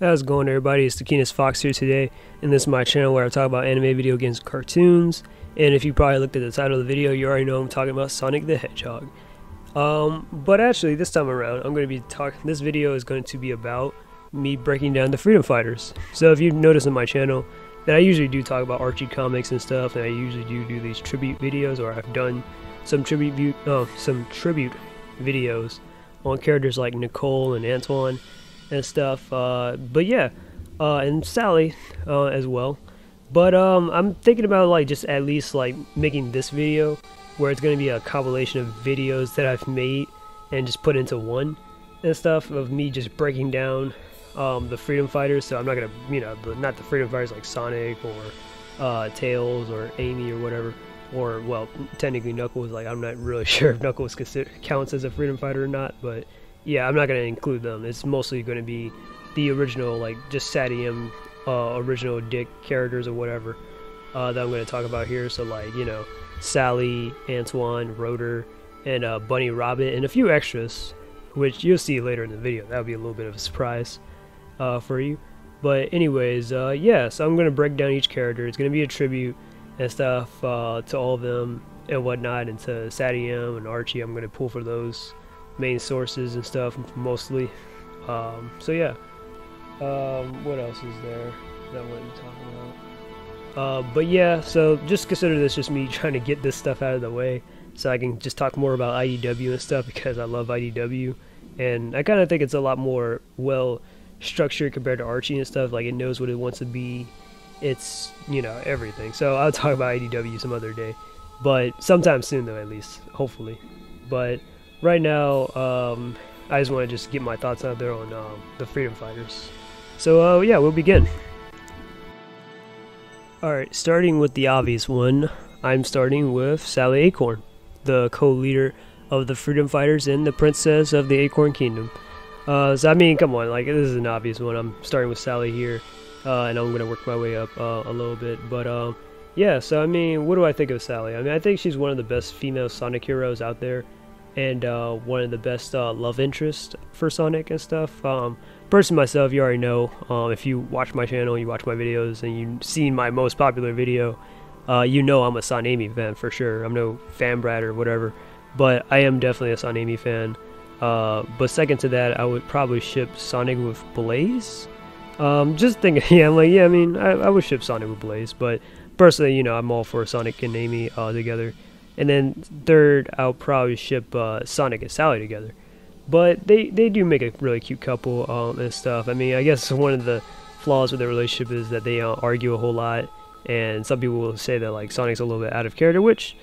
How's it going, everybody? It's the Keenest Fox here today, and this is my channel where I talk about anime, video games, cartoons. And if you probably looked at the title of the video, you already know I'm talking about Sonic the Hedgehog. But actually, this time around, I'm going to be talking. This video is going to be about me breaking down the Freedom Fighters. So if you notice on my channel that I usually do talk about Archie comics and stuff, and I usually do these tribute videos, or I've done some tribute videos on characters like Nicole and Antoine and stuff, but yeah, and Sally as well. But I'm thinking about like just at least like making this video where it's going to be a compilation of videos that I've made and just put into one and stuff of me just breaking down the Freedom Fighters. So I'm not gonna, not the Freedom Fighters like Sonic or Tails or Amy or whatever, or well, technically Knuckles. Like I'm not really sure if Knuckles counts as a Freedom Fighter or not, but yeah, I'm not going to include them. It's mostly going to be the original, like, just Sadium, original Dick characters or whatever that I'm going to talk about here. So, like, Sally, Antoine, Rotor, and Bunny Rabbit, and a few extras, which you'll see later in the video. That'll be a little bit of a surprise for you. But anyways, yeah, so I'm going to break down each character. It's going to be a tribute and stuff to all of them and whatnot, and to Sadium and Archie. I'm going to pull for those main sources and stuff mostly. So yeah, what else is there that I want to talk about? But yeah, so just consider this just me trying to get this stuff out of the way so I can just talk more about IDW and stuff, because I love IDW and I kind of think it's a lot more well structured compared to Archie and stuff. Like, it knows what it wants to be. It's, everything. So I'll talk about IDW some other day, but sometime soon though, at least, hopefully. But right now, I just want to just get my thoughts out there on the Freedom Fighters. So yeah, we'll begin. Alright, starting with the obvious one, I'm starting with Sally Acorn, the co-leader of the Freedom Fighters and the Princess of the Acorn Kingdom. So I mean, come on, like, this is an obvious one. I'm starting with Sally here, and I'm going to work my way up a little bit. But yeah, so I mean, what do I think of Sally? I mean, I think she's one of the best female Sonic heroes out there, and one of the best love interests for Sonic and stuff. Personally myself, you already know, if you watch my channel, you watch my videos, and you've seen my most popular video, you know I'm a Son Amy fan for sure. I'm no fan brat or whatever, but I am definitely a Son Amy fan. But second to that, I would probably ship Sonic with Blaze. Just thinking, yeah, I'm like, yeah, I mean, I would ship Sonic with Blaze, but personally, I'm all for Sonic and Amy together. And then third, I'll probably ship Sonic and Sally together. But they do make a really cute couple and stuff. I mean, I guess one of the flaws with their relationship is that they argue a whole lot. And some people will say that, like, Sonic's a little bit out of character, which,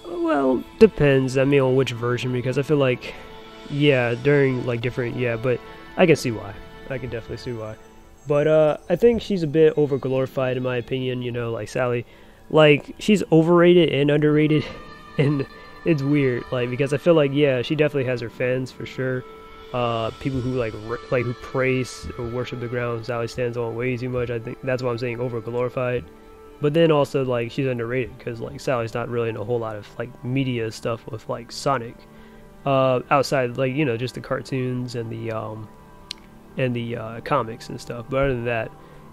well, depends, I mean, on which version. Because I feel like, yeah, during, like, different, yeah, but I can see why. I can definitely see why. But I think she's a bit over-glorified, in my opinion, like Sally. Like, she's overrated and underrated. And it's weird, like, because I feel like, yeah, she definitely has her fans for sure. People who like who praise or worship the ground Sally stands on way too much. I think that's why I'm saying over glorified. But then also, like, she's underrated because, like, Sally's not really in a whole lot of like media stuff with like Sonic, outside, like, just the cartoons and the comics and stuff. But other than that,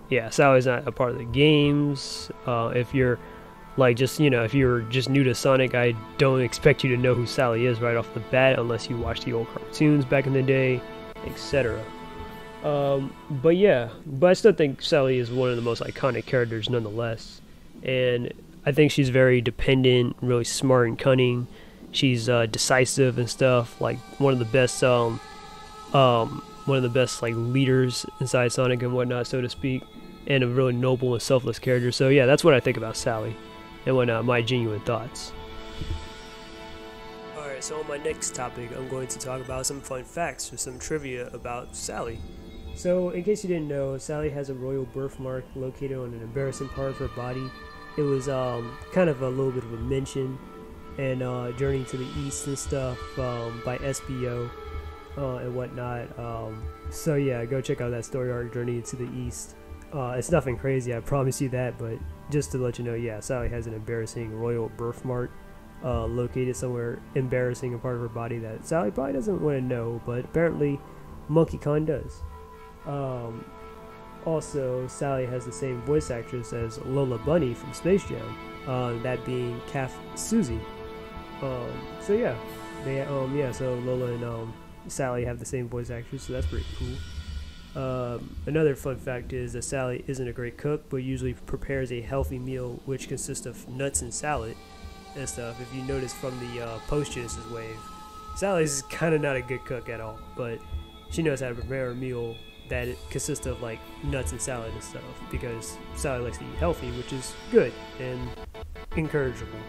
yeah, Sally's not a part of the games. If you're like, just, if you're just new to Sonic, I don't expect you to know who Sally is right off the bat unless you watch the old cartoons back in the day, etc. But yeah, but I still think Sally is one of the most iconic characters nonetheless. And I think she's very dependent, really smart and cunning. She's decisive and stuff, like one of the best like leaders inside Sonic and whatnot, so to speak, and a really noble and selfless character. So yeah, that's what I think about Sally and whatnot, my genuine thoughts. Alright, so on my next topic, I'm going to talk about some fun facts or some trivia about Sally. So, in case you didn't know, Sally has a royal birthmark located on an embarrassing part of her body. It was kind of a little bit of a mention and Journey to the East and stuff by SBO and whatnot. So yeah, go check out that story arc, Journey to the East. It's nothing crazy, I promise you that, but just to let you know, yeah, Sally has an embarrassing royal birthmark located somewhere embarrassing a part of her body that Sally probably doesn't want to know, but apparently Monkey Kong does. Also, Sally has the same voice actress as Lola Bunny from Space Jam, that being Kath Susie. So yeah, so Lola and Sally have the same voice actress, so that's pretty cool. Another fun fact is that Sally isn't a great cook, but usually prepares a healthy meal which consists of nuts and salad and stuff. If you notice from the post-Genesis wave, Sally's kind of not a good cook at all, but she knows how to prepare a meal that it consists of like nuts and salad and stuff, because Sally likes to eat healthy, which is good and encourageable.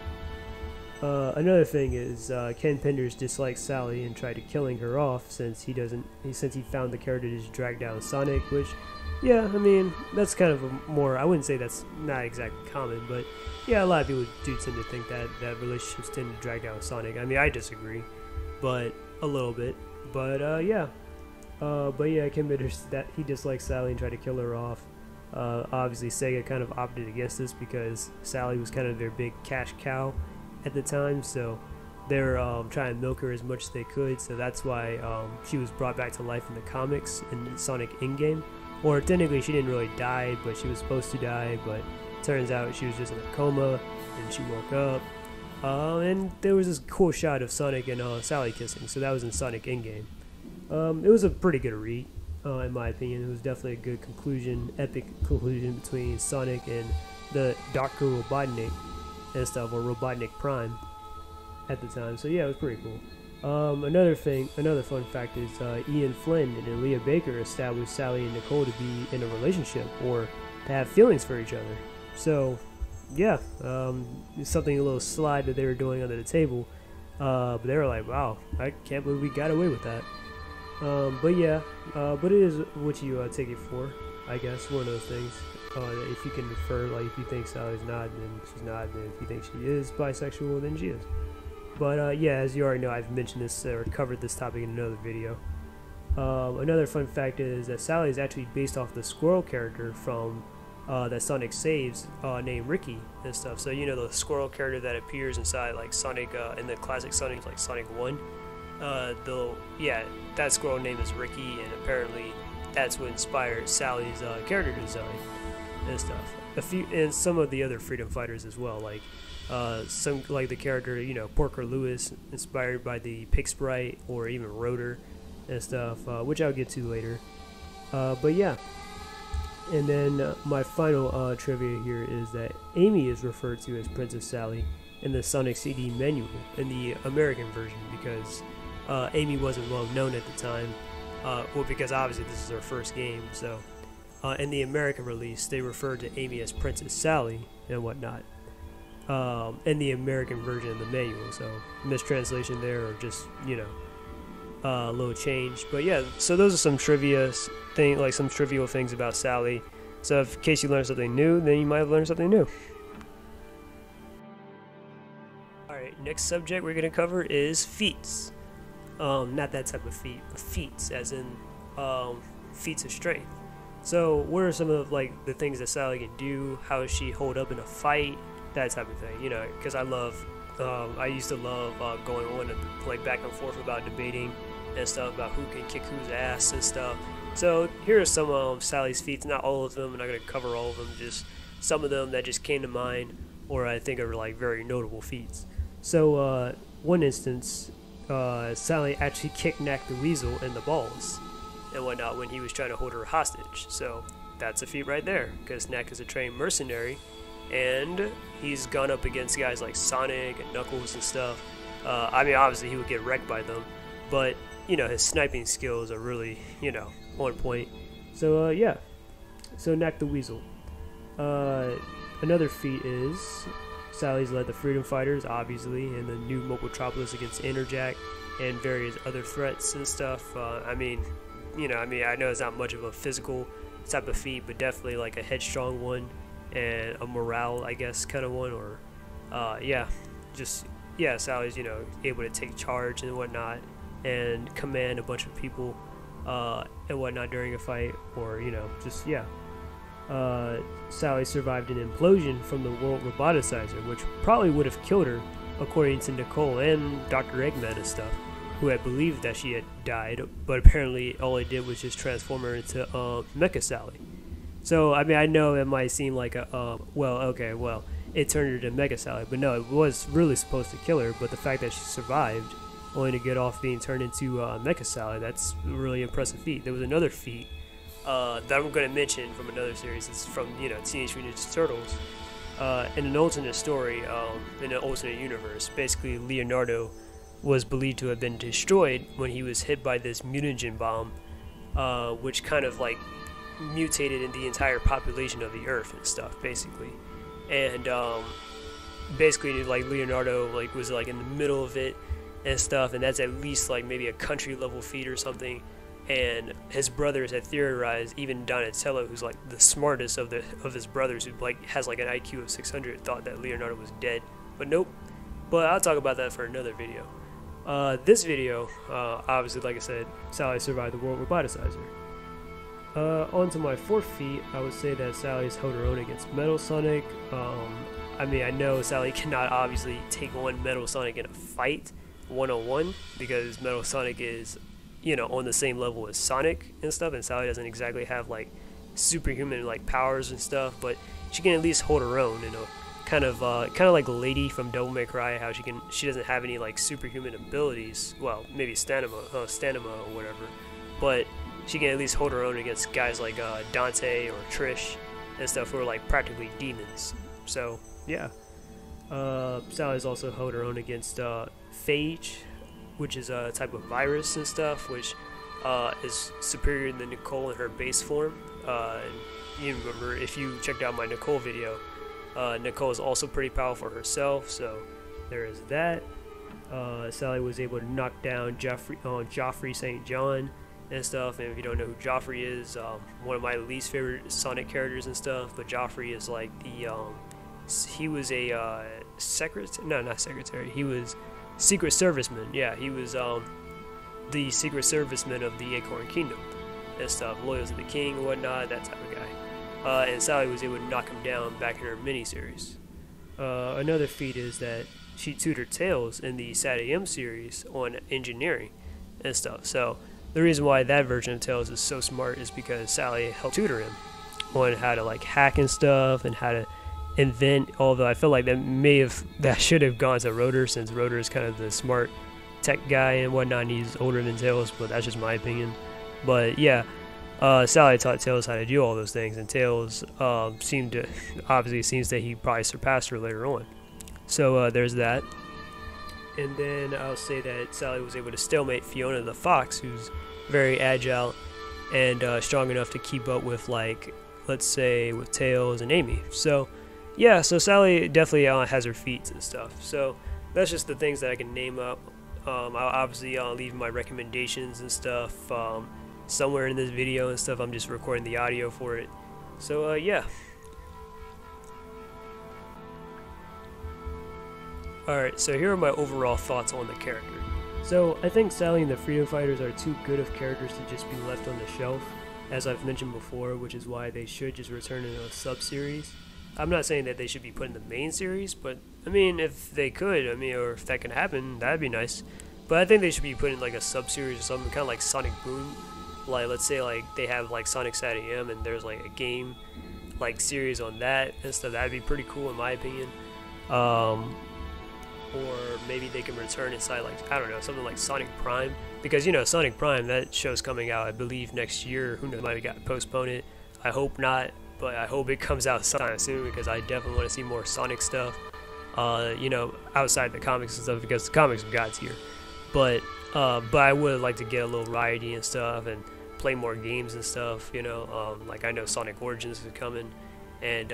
Another thing is Ken Penders dislikes Sally and tried to killing her off since he found the character to just drag down Sonic, which, yeah, I mean, that's kind of a more, I wouldn't say that's not exactly common, but yeah, a lot of people do tend to think that relationships tend to drag down Sonic. I mean, I disagree, but a little bit, but yeah. Ken Penders, that he dislikes Sally and tried to kill her off. Obviously, Sega kind of opted against this because Sally was kind of their big cash cow at the time, so they're trying to milk her as much as they could, so that's why she was brought back to life in the comics in Sonic in-game. Or technically she didn't really die, but she was supposed to die, but turns out she was just in a coma and she woke up. And there was this cool shot of Sonic and Sally kissing, so that was in Sonic in-game. It was a pretty good read, in my opinion. It was definitely a good conclusion, epic conclusion between Sonic and the Dr. Robotnik and stuff, or Robotnik Prime at the time. So yeah, it was pretty cool. Another fun fact is Ian Flynn and Aaliyah Baker established Sally and Nicole to be in a relationship or to have feelings for each other. So yeah, it's something, a little slide that they were doing under the table, but they were like, wow, I can't believe we got away with that. But it is what you take it for, I guess. One of those things. If you can infer, like, if you think Sally's not, then she's not, and if you think she is bisexual, then she is. But yeah, as you already know, I've mentioned this or covered this topic in another video. Another fun fact is that Sally is actually based off the squirrel character from that Sonic saves, named Ricky and stuff. So you know the squirrel character that appears inside like Sonic in the classic Sonic, like Sonic 1. That squirrel name is Ricky, and apparently that's what inspired Sally's character design and stuff. And some of the other freedom fighters as well, like some, like the character, you know, Porker Lewis, inspired by the Pig Sprite, or even Rotor and stuff, which I'll get to later. But yeah, and then my final trivia here is that Amy is referred to as Princess Sally in the Sonic CD manual in the American version, because Amy wasn't well known at the time, well, because obviously this is her first game, so in the American release they referred to Amy as Princess Sally and whatnot, in the American version of the manual, so mistranslation there, or just, you know, a little change. But yeah, so those are some trivial things about Sally, so in case you learned something new, then you might have learned something new. Alright, next subject we're going to cover is feats. Not that type of feat, but feats, as in feats of strength. So what are some of like the things that Sally can do? How does she hold up in a fight? That type of thing, you know, because I used to love going on and like back and forth about debating and stuff about who can kick whose ass and stuff. So here are some of Sally's feats, not all of them, I'm not going to cover all of them, just some of them that just came to mind, or I think are like very notable feats. So one instance, Sally actually kicked Knack the Weasel in the balls and whatnot when he was trying to hold her hostage. So that's a feat right there, because Knack is a trained mercenary, and he's gone up against guys like Sonic and Knuckles and stuff. I mean, obviously he would get wrecked by them, but you know, his sniping skills are really, you know, on point. So yeah, so Knack the Weasel. Another feat is Sally's led the Freedom Fighters, obviously, in the new Mobotropolis against Interjack and various other threats and stuff. I mean, I know it's not much of a physical type of feat, but definitely like a headstrong one and a morale, I guess, kind of one. Or, Sally's, you know, able to take charge and whatnot and command a bunch of people and whatnot during a fight, or, you know, just, yeah. Sally survived an implosion from the World Roboticizer, which probably would have killed her, according to Nicole and Dr. Eggman and stuff, who had believed that she had died, but apparently all it did was just transform her into Mecha Sally. So I mean, I know it might seem like a well, okay, well, it turned her into Mega Sally, but no, it was really supposed to kill her. But the fact that she survived, only to get off being turned into Mecha Sally, that's a really impressive feat. There was another feat that I'm going to mention from another series. It's from Teenage Mutant Ninja Turtles. In an alternate story, in an alternate universe, basically Leonardo was believed to have been destroyed when he was hit by this mutagen bomb, which kind of like mutated in the entire population of the Earth and stuff, basically. And basically, like Leonardo like was like in the middle of it and stuff, and that's at least like maybe a country level feat or something. And his brothers had theorized, even Donatello, who's like the smartest of his brothers, who like has like an IQ of 600, thought that Leonardo was dead. But nope. But I'll talk about that for another video. This video, obviously, like I said, Sally survived the world roboticizer. On to my fourth feat, I would say that Sally's held her own against Metal Sonic. I mean, I know Sally cannot obviously take on Metal Sonic in a fight one-on-one, because Metal Sonic is, you know, on the same level as Sonic and stuff, and Sally doesn't exactly have like superhuman like powers and stuff, but she can at least hold her own, you know, kind of like Lady from Devil May Cry, how she doesn't have any like superhuman abilities, well, maybe stamina or whatever, but she can at least hold her own against guys like Dante or Trish and stuff, who are like practically demons. So yeah, Sally's also held her own against Phage, which is a type of virus and stuff, which is superior than Nicole in her base form. And you remember, if you checked out my Nicole video, Nicole is also pretty powerful herself, so there is that. Sally was able to knock down Joffrey St. John and stuff, and if you don't know who Joffrey is, one of my least favorite Sonic characters and stuff, but Joffrey is like the, he was a he was Secret Serviceman. Yeah, he was the Secret Serviceman of the Acorn Kingdom and stuff, loyal to the king and whatnot, that type of guy. And Sally was able to knock him down back in her miniseries. Another feat is that she tutored Tails in the Sad AM series on engineering and stuff. So the reason why that version of Tails is so smart is because Sally helped tutor him on how to like hack and stuff and how to invent, although I feel like that should have gone to Rotor, since Rotor is kind of the smart tech guy and whatnot, and he's older than Tails, but that's just my opinion. But yeah, Sally taught Tails how to do all those things, and Tails seems that he probably surpassed her later on. So there's that. And then I'll say that Sally was able to stalemate Fiona the Fox, who's very agile and strong enough to keep up with, like, let's say with Tails and Amy. So yeah, so Sally definitely has her feats and stuff. So that's just the things that I can name up. I'll obviously leave my recommendations and stuff somewhere in this video and stuff. I'm just recording the audio for it. So yeah. Alright, so here are my overall thoughts on the character. So I think Sally and the Freedom Fighters are too good of characters to just be left on the shelf, as I've mentioned before, which is why they should just return in a sub-series. I'm not saying that they should be put in the main series, but I mean, if they could, I mean, or if that could happen, that'd be nice. But I think they should be put in like a sub-series or something, kind of like Sonic Boom. Like, let's say like they have like Sonic Sad AM and there's like a game like series on that and stuff. That'd be pretty cool in my opinion. Or maybe they can return inside, like, I don't know, something like Sonic Prime, because, you know, Sonic Prime, that show's coming out, I believe, next year. Who knows, might have got postponed. I hope not, but I hope it comes out sometime soon, because I definitely want to see more Sonic stuff, you know, outside the comics and stuff, because the comics have got tier. But I would like to get a little variety and stuff, and play more games and stuff, you know, like I know Sonic Origins is coming, and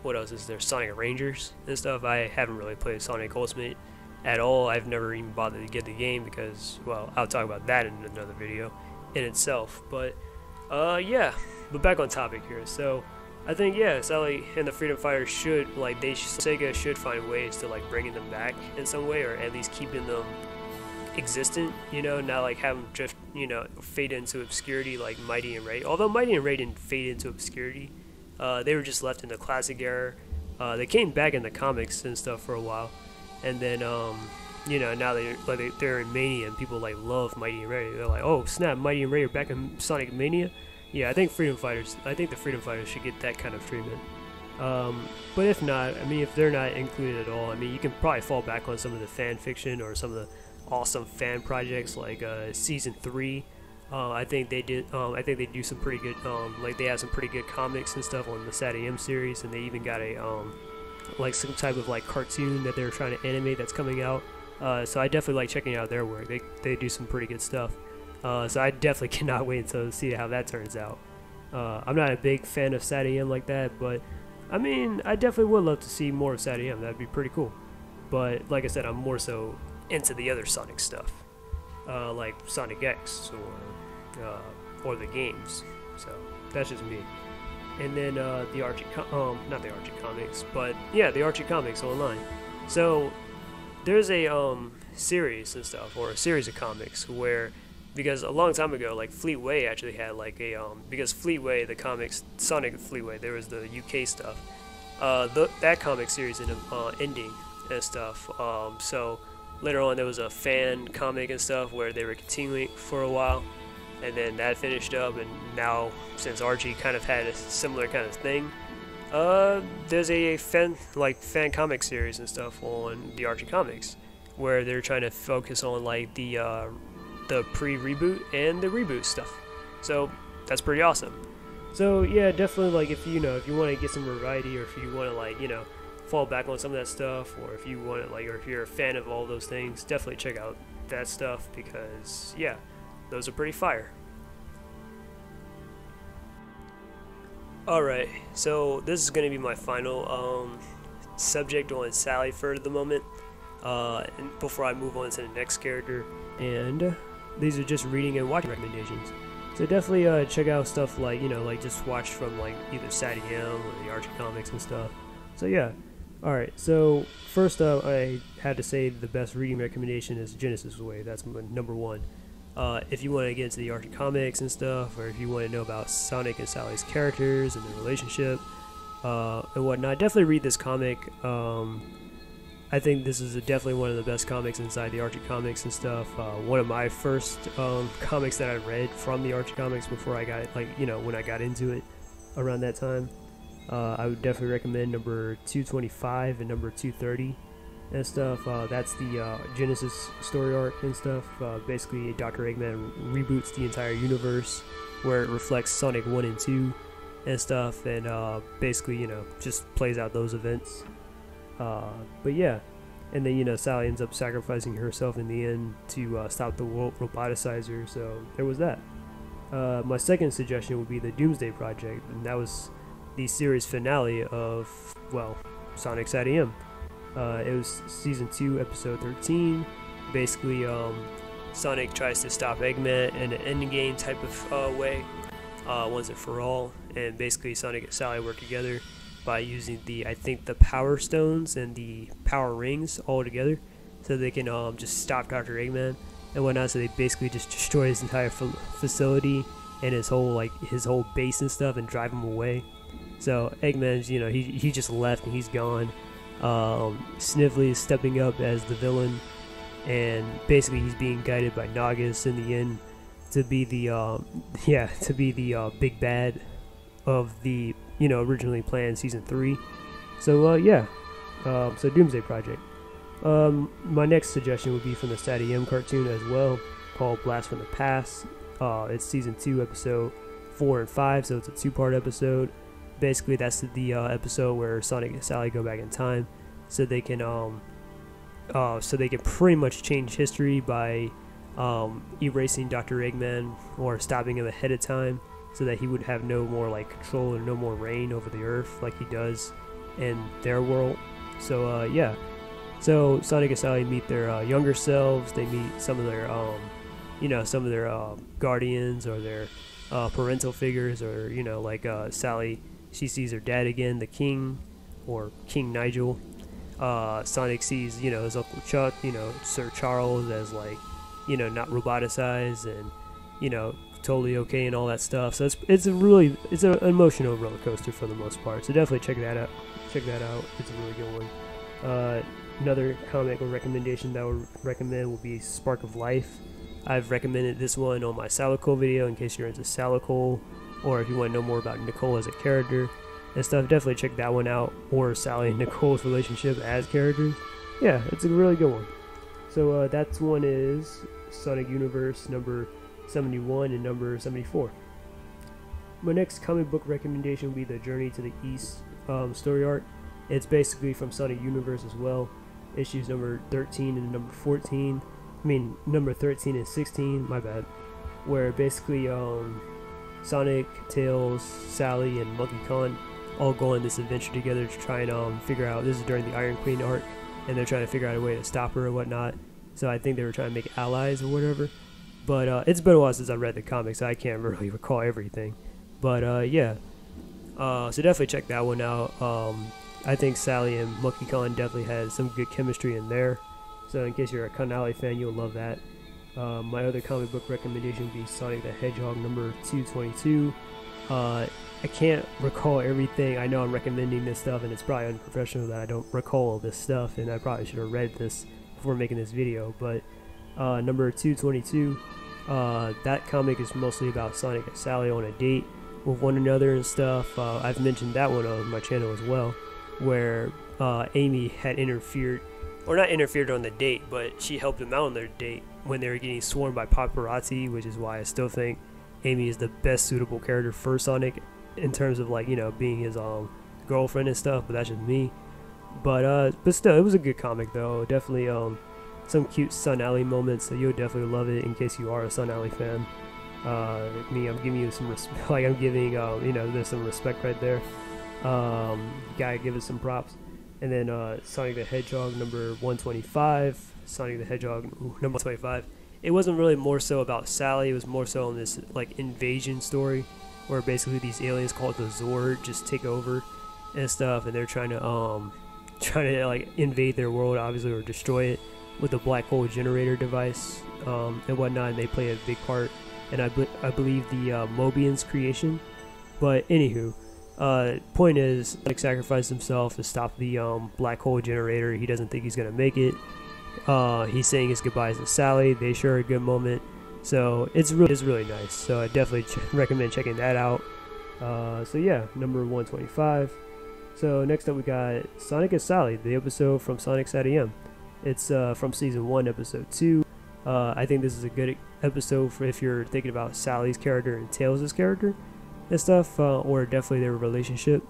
what else is there? Sonic Rangers and stuff. I haven't really played Sonic Ultimate at all. I've never even bothered to get the game because, well, I'll talk about that in another video in itself. But yeah, but back on topic here. So I think, yeah, Sally and the Freedom Fighters should, like, Sega should find ways to like bringing them back in some way, or at least keeping them existent, you know, not like have them drift, you know, fade into obscurity like Mighty and Ray. Although Mighty and Ray didn't fade into obscurity. They were just left in the classic era. They came back in the comics and stuff for a while, and then you know, now they're in Mania, and people like love Mighty and Ray. They're like, oh snap, Mighty and Ray are back in Sonic Mania. Yeah, I think the Freedom Fighters should get that kind of treatment. But if not, I mean, if they're not included at all, I mean, you can probably fall back on some of the fan fiction or some of the awesome fan projects like Season 3. I think they did. I think they do some pretty good. Like they have some pretty good comics and stuff on the SatAM series, and they even got a like some type of like cartoon that they're trying to animate that's coming out. So I definitely like checking out their work. They do some pretty good stuff. So I definitely cannot wait to see how that turns out. I'm not a big fan of SatAM like that, but I mean, I definitely would love to see more of SatAM. That'd be pretty cool. But like I said, I'm more so into the other Sonic stuff, like Sonic X or the games. So that's just me. And then the Archie, not the Archie comics, but yeah, the Archie comics online. So there's a series and stuff, or a series of comics where, because a long time ago, like Fleetway actually had like a because Fleetway, the comics, Sonic Fleetway, there was the UK stuff. That comic series ended up ending and stuff. So later on, there was a fan comic and stuff where they were continuing for a while, and then that finished up. And now, since Archie kind of had a similar kind of thing, there's a fan comic series and stuff on the Archie comics, where they're trying to focus on like the pre-reboot and the reboot stuff. So that's pretty awesome. So yeah, definitely, like, if you want to get some variety, or if you want to, like, fall back on some of that stuff, or if you want to, like, or if you're a fan of all those things, definitely check out that stuff, because yeah, those are pretty fire. Alright, so this is going to be my final subject on Sally for the moment, and before I move on to the next character. And these are just reading and watching recommendations. So definitely check out stuff like, like just watch from like either SatAM or the Archie comics and stuff. So yeah. Alright, so first up, I had to say the best reading recommendation is Genesis Way. That's my number one. If you want to get into the Archie comics and stuff, or if you want to know about Sonic and Sally's characters and their relationship and whatnot, definitely read this comic. I think this is definitely one of the best comics inside the Archie comics and stuff. One of my first comics that I read from the Archie comics before I got, when I got into it around that time. I would definitely recommend number 225 and number 230 and stuff. That's the Genesis story arc and stuff. Basically, Dr. Eggman reboots the entire universe where it reflects Sonic 1 and 2 and stuff, and basically, just plays out those events. But yeah, and then Sally ends up sacrificing herself in the end to stop the world roboticizer. So there was that. My second suggestion would be the Doomsday Project, and that was the series finale of, well, Sonic SatAM. It was season 2, episode 13. Basically, Sonic tries to stop Eggman in an endgame type of way, once and for all, and basically Sonic and Sally work together by using the Power Stones and the Power Rings all together, so they can just stop Dr. Eggman and whatnot. So they basically just destroy his entire facility and his whole base and stuff, and drive him away. So Eggman's, he just left and he's gone. Snively is stepping up as the villain, and basically he's being guided by Nagas in the end to be the big bad of the originally planned season 3. So yeah, so Doomsday Project. My next suggestion would be from the SatAM cartoon as well, called Blast from the Past. It's season 2, episode 4 and 5, so it's a 2-part episode. Basically, that's the episode where Sonic and Sally go back in time, so they can pretty much change history by erasing Dr. Eggman, or stopping him ahead of time, so that he would have no more control and no more reign over the Earth like he does in their world. So yeah, so Sonic and Sally meet their younger selves. They meet some of their guardians, or their parental figures, or Sally, she sees her dad again, the King, or King Nigel. Sonic sees his Uncle Chuck, Sir Charles, as not roboticized and totally okay and all that stuff. So it's an emotional roller coaster for the most part. So definitely check that out. It's a really good one. Another comic or recommendation that I would recommend would be Spark of Life. I've recommended this one on my Salico video in case you're into Salico or if you want to know more about Nicole as a character and stuff, definitely check that one out, or Sally and Nicole's relationship as characters. Yeah, it's a really good one. So that one is Sonic Universe number 71 and number 74. My next comic book recommendation will be the Journey to the East story arc. It's basically from Sonic Universe as well. Issues number 13 and number 14. I mean, number 13 and 16, my bad. Where basically Sonic, Tails, Sally, and Monkey Khan all go on this adventure together to try and figure out, this is during the Iron Queen arc, and they're trying to figure out a way to stop her or whatnot. So I think they were trying to make allies or whatever. But it's been a while since I read the comics, so I can't really recall everything. But yeah, so definitely check that one out. I think Sally and Monkey Khan definitely had some good chemistry in there. So in case you're a Kanali fan, you'll love that. My other comic book recommendation would be Sonic the Hedgehog number 222. I can't recall everything. I know I'm recommending this stuff, and it's probably unprofessional that I don't recall all this stuff, and I probably should have read this before making this video. But number 222, that comic is mostly about Sonic and Sally on a date with one another and stuff. I've mentioned that one on my channel as well, where Amy had interfered, or not interfered on the date, but she helped them out on their date when they were getting swarmed by paparazzi, which is why I still think Amy is the best suitable character for Sonic in terms of, like, you know, being his girlfriend and stuff. But that's just me. But still, it was a good comic though. Definitely some cute Sun Alley moments, so you'll definitely love it in case you are a Sun Alley fan. I'm giving you some respect, like I'm giving you know, there's some respect right there. Gotta give it some props. And then Sonic the Hedgehog number 125. Sonic the Hedgehog number 125. It wasn't really more so about Sally. It was more so on this like invasion story, where basically these aliens called the Zord just take over and stuff, and they're trying to like invade their world, obviously, or destroy it with a black hole generator device and whatnot. And they play a big part, and I believe the Mobian's creation. But anywho, point is, Sonic sacrificed himself to stop the black hole generator. He doesn't think he's gonna make it. He's saying his goodbyes to Sally. They share a good moment, so it's really nice. So I definitely recommend checking that out. So yeah, number 125. So next up we got Sonic and Sally, the episode from Sonic's at AM. It's from season 1, episode 2. I think this is a good episode for if you're thinking about Sally's character and Tails' character and stuff, or definitely their relationship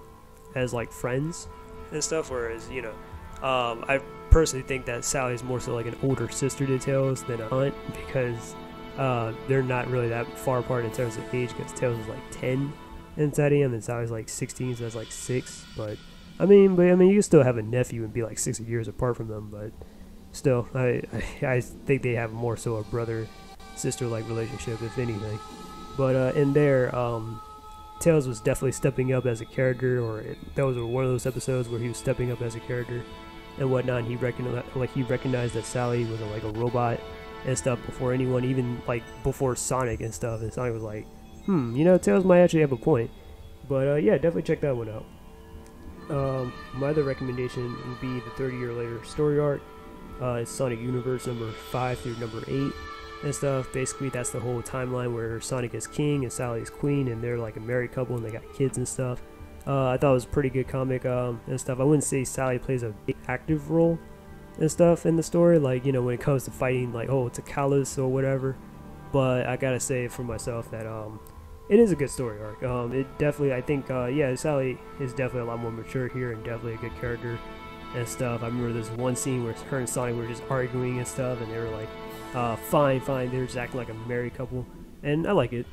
as like friends and stuff. Whereas, you know, I personally think that Sally's more so like an older sister to Tails than a aunt, because they're not really that far apart in terms of age, because Tails is like 10 inside him and Sally's like 16, so that's like 6. But I mean you can still have a nephew and be like 6 years apart from them, but still I think they have more so a brother sister like relationship, if anything. But in there, Tails was definitely stepping up as a character, or that was one of those episodes where he was stepping up as a character and whatnot. And he recognized that Sally was like a robot and stuff before anyone, even like before Sonic and stuff. And Sonic was like, you know, Tails might actually have a point. But yeah, definitely check that one out. My other recommendation would be the 30-year later story arc. It's Sonic Universe number 5 through number 8 and stuff. Basically, that's the whole timeline where Sonic is king and Sally is queen, and they're like a married couple and they got kids and stuff. I thought it was a pretty good comic and stuff. I wouldn't say Sally plays a big active role and stuff in the story, like, you know, when it comes to fighting, like, oh, it's a callus or whatever. But I gotta say for myself that it is a good story arc. It definitely, I think, yeah, Sally is definitely a lot more mature here and definitely a good character and stuff. I remember there's one scene where her and Sonic were just arguing and stuff, and they were like, fine, they were just acting like a married couple, and I like it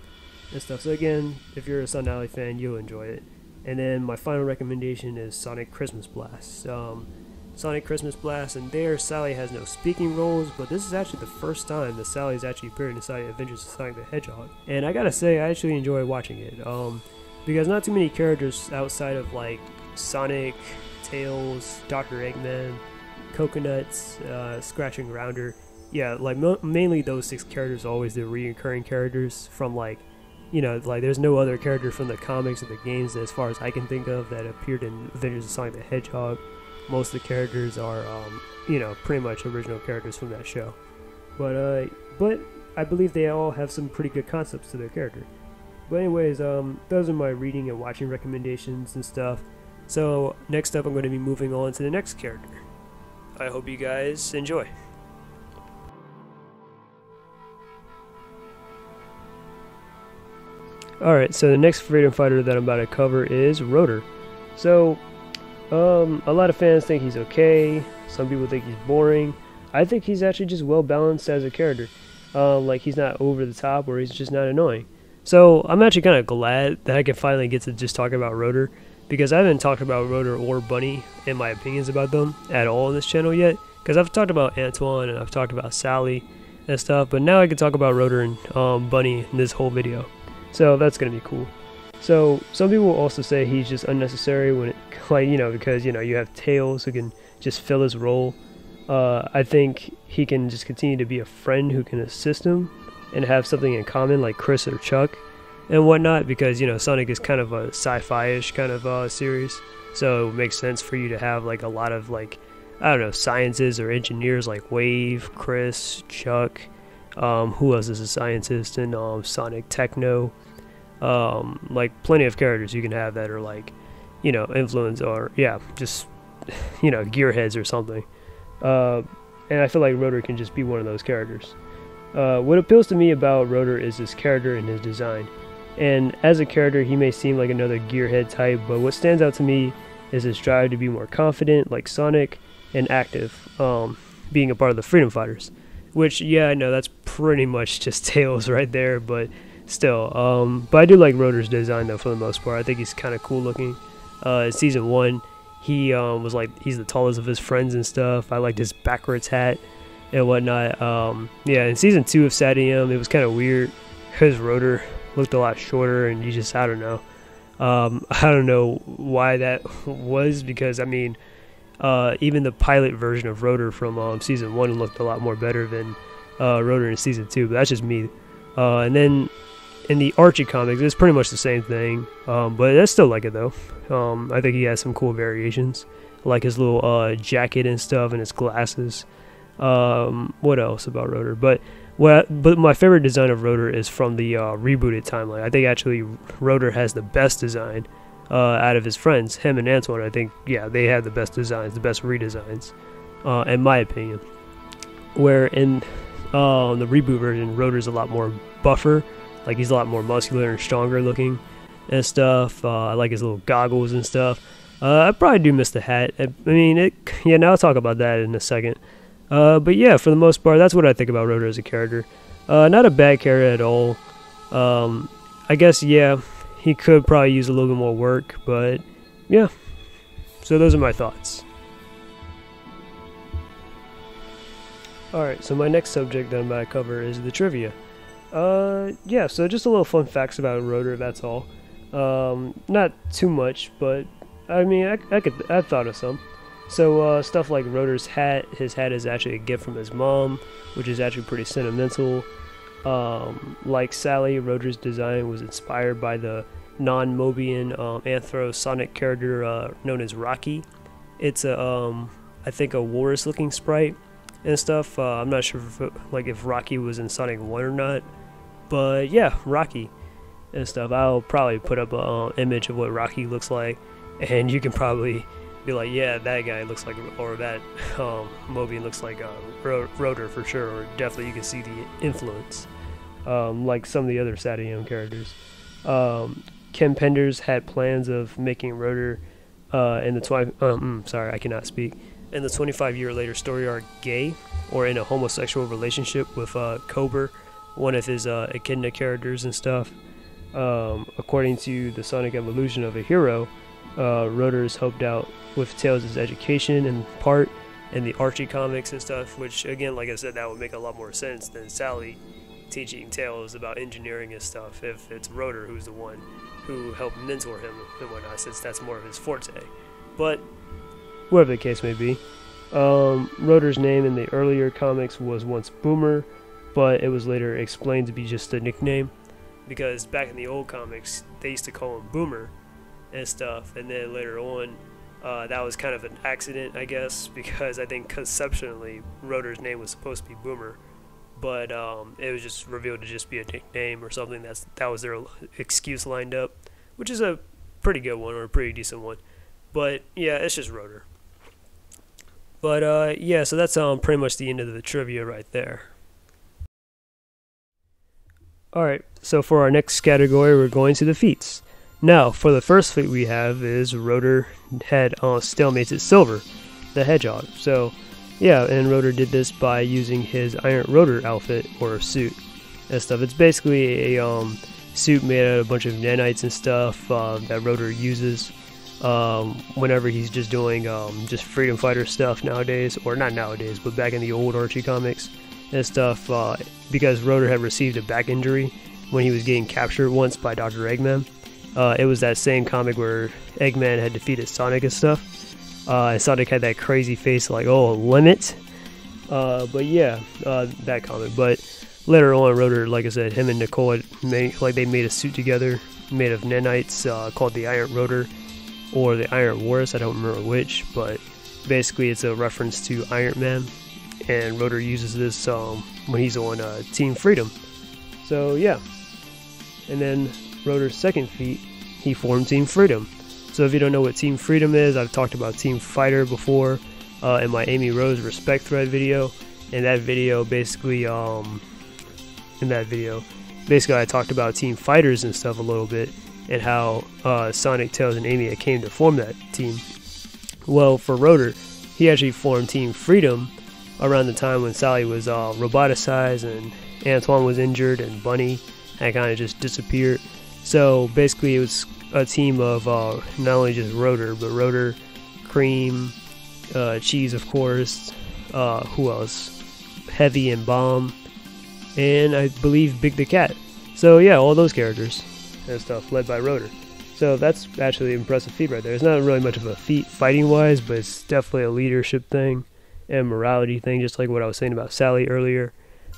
and stuff. So again, if you're a Sun Alley fan, you'll enjoy it. And then my final recommendation is Sonic Christmas Blast. Sonic Christmas Blast, and there Sally has no speaking roles, but this is actually the first time that Sally's actually appeared in Sonic Adventures of Sonic the Hedgehog. And I gotta say, I actually enjoy watching it, because not too many characters outside of like Sonic, Tails, Dr. Eggman, Coconuts, Scratch and Grounder. Yeah, like mainly those 6 characters are always the recurring characters from, like, you know, like there's no other character from the comics or the games that, as far as I can think of, that appeared in Adventures of Sonic the Hedgehog. Most of the characters are, you know, pretty much original characters from that show. But I believe they all have some pretty good concepts to their character. But anyways, those are my reading and watching recommendations and stuff. So next up, I'm going to be moving on to the next character. I hope you guys enjoy. Alright, so the next freedom fighter that I'm about to cover is Rotor. So, a lot of fans think he's okay, some people think he's boring. I think he's actually just well balanced as a character. Like, he's not over the top or he's just not annoying. So, I'm actually kind of glad that I can finally get to just talk about Rotor, because I haven't talked about Rotor or Bunny and my opinions about them at all on this channel yet. Because I've talked about Antoine and I've talked about Sally and stuff, but now I can talk about Rotor and Bunny in this whole video. So that's gonna be cool. So some people also say he's just unnecessary when it, like, because you have Tails who can just fill his role. I think he can just continue to be a friend who can assist him and have something in common, like Chris or Chuck and whatnot, because Sonic is kind of a sci-fi-ish kind of series, so it makes sense for you to have like a lot of, like, I don't know, sciences or engineers like Wave, Chris, Chuck. Who else is a scientist in Sonic? Techno. Like plenty of characters you can have that are like, influence or just gearheads or something. And I feel like Rotor can just be one of those characters. What appeals to me about Rotor is his character and his design. And as a character, he may seem like another gearhead type, but what stands out to me is his drive to be more confident, like Sonic, and active, being a part of the Freedom Fighters. Which, yeah, I know that's pretty much just Tails right there, but still. But I do like Rotor's design, though, for the most part. I think he's kind of cool looking. In Season 1, he was like, he's the tallest of his friends and stuff. I liked his backwards hat and whatnot. Yeah, in Season 2 of SatM, it was kind of weird because Rotor looked a lot shorter, and you just, I don't know. I don't know why that was, because, I mean, even the pilot version of Rotor from Season 1 looked a lot more better than Rotor in Season 2, but that's just me. And then in the Archie comics, it's pretty much the same thing, but I still like it, though. I think he has some cool variations, like his little jacket and stuff and his glasses. What else about Rotor? But my favorite design of Rotor is from the rebooted timeline. I think actually Rotor has the best design out of his friends. Him and Antoine, I think, yeah, they have the best designs, the best redesigns, in my opinion. Where in the reboot version, Rotor's a lot more buffer, like he's a lot more muscular and stronger looking and stuff. I like his little goggles and stuff. I probably do miss the hat. I mean, now I'll talk about that in a second. But yeah, for the most part, that's what I think about Rotor as a character. Not a bad character at all. I guess, yeah, he could probably use a little bit more work, but yeah. So those are my thoughts. Alright, so my next subject that I'm about to cover is the trivia. Yeah, so just a little fun facts about Rotor, that's all. Not too much, but I mean, I thought of some. So stuff like Rotor's hat. His hat is actually a gift from his mom, which is actually pretty sentimental. Like Sally, Rotor's design was inspired by the non-Mobian Anthro Sonic character known as Rocky. It's I think a walrus-looking sprite and stuff. I'm not sure if Rocky was in Sonic 1 or not, but yeah, Rocky and stuff. I'll probably put up an image of what Rocky looks like, and you can probably be like, yeah, that guy looks like, or that Mobian looks like Rotor for sure, or definitely you can see the influence, like some of the other SatM characters. Ken Penders had plans of making Rotor in the sorry, I cannot speak. In the 25-year later story arc gay, or in a homosexual relationship with Cobra, one of his echidna characters and stuff. According to the Sonic Evolution of a Hero, Rotor's helped out with Tails' education in part in the Archie comics and stuff, which again, like I said, that would make a lot more sense than Sally teaching Tails about engineering and stuff if it's Rotor who's the one who helped mentor him and whatnot, since that's more of his forte. But whatever the case may be, Rotor's name in the earlier comics was once Boomer, but it was later explained to be just a nickname, because back in the old comics they used to call him Boomer and stuff, and then later on that was kind of an accident, I guess, because I think conceptually Rotor's name was supposed to be Boomer, but it was just revealed to just be a nickname or something. That was their excuse lined up, which is a pretty good one, or a pretty decent one. But yeah, it's just Rotor. But yeah, so that's pretty much the end of the trivia right there. Alright, so for our next category, we're going to the feats. Now, for the first feat we have is Rotor had stalemates at Silver, the Hedgehog. So, yeah, and Rotor did this by using his Iron Rotor outfit, or suit, and stuff. It's basically a suit made out of a bunch of nanites and stuff that Rotor uses whenever he's just doing just freedom fighter stuff nowadays, or not nowadays, but back in the old Archie comics and stuff, because Rotor had received a back injury when he was getting captured once by Dr. Eggman. It was that same comic where Eggman had defeated Sonic and stuff, and Sonic had that crazy face like, oh, limit. But yeah, that comic. But later on, Rotor, like I said, him and Nicole they made a suit together made of nanites called the Iron Rotor, or the Iron Walrus, I don't remember which, but basically it's a reference to Iron Man, and Rotor uses this when he's on Team Freedom. So yeah, and then Rotor's second feat, he formed Team Freedom. So if you don't know what Team Freedom is, I've talked about Team Fighter before in my Amy Rose Respect Thread video. In that video, basically I talked about Team Fighters and stuff a little bit, and how Sonic, Tails, and Amy came to form that team. Well, for Rotor, he actually formed Team Freedom around the time when Sally was roboticized and Antoine was injured and Bunny had kind of just disappeared. So basically it was a team of not only just Rotor, but Rotor, Cream, Cheese of course, who else? Heavy and Bomb, and I believe Big the Cat. So yeah, all those characters and stuff led by Rotor. So that's actually an impressive feat right there. It's not really much of a feat fighting wise, but it's definitely a leadership thing and morality thing, just like what I was saying about Sally earlier.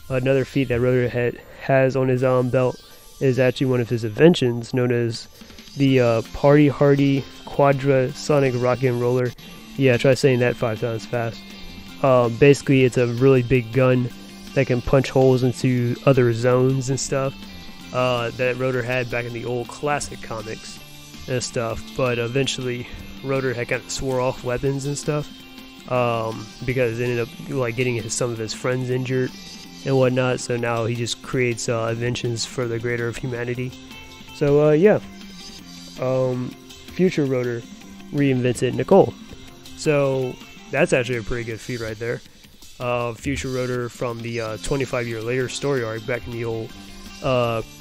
Another feat that Rotor has on his belt is actually one of his inventions, known as the Party Hardy Quadra Sonic Rocket and Roller. Yeah, try saying that 5 times fast. Basically, it's a really big gun that can punch holes into other zones and stuff that Rotor had back in the old classic comics and stuff. But eventually, Rotor had kind of swore off weapons and stuff because it ended up like getting some of his friends injured and whatnot. So now he just creates inventions for the greater of humanity. So yeah, future Rotor reinvented Nicole. So that's actually a pretty good feat right there. Future Rotor from the 25-year later story arc back in the old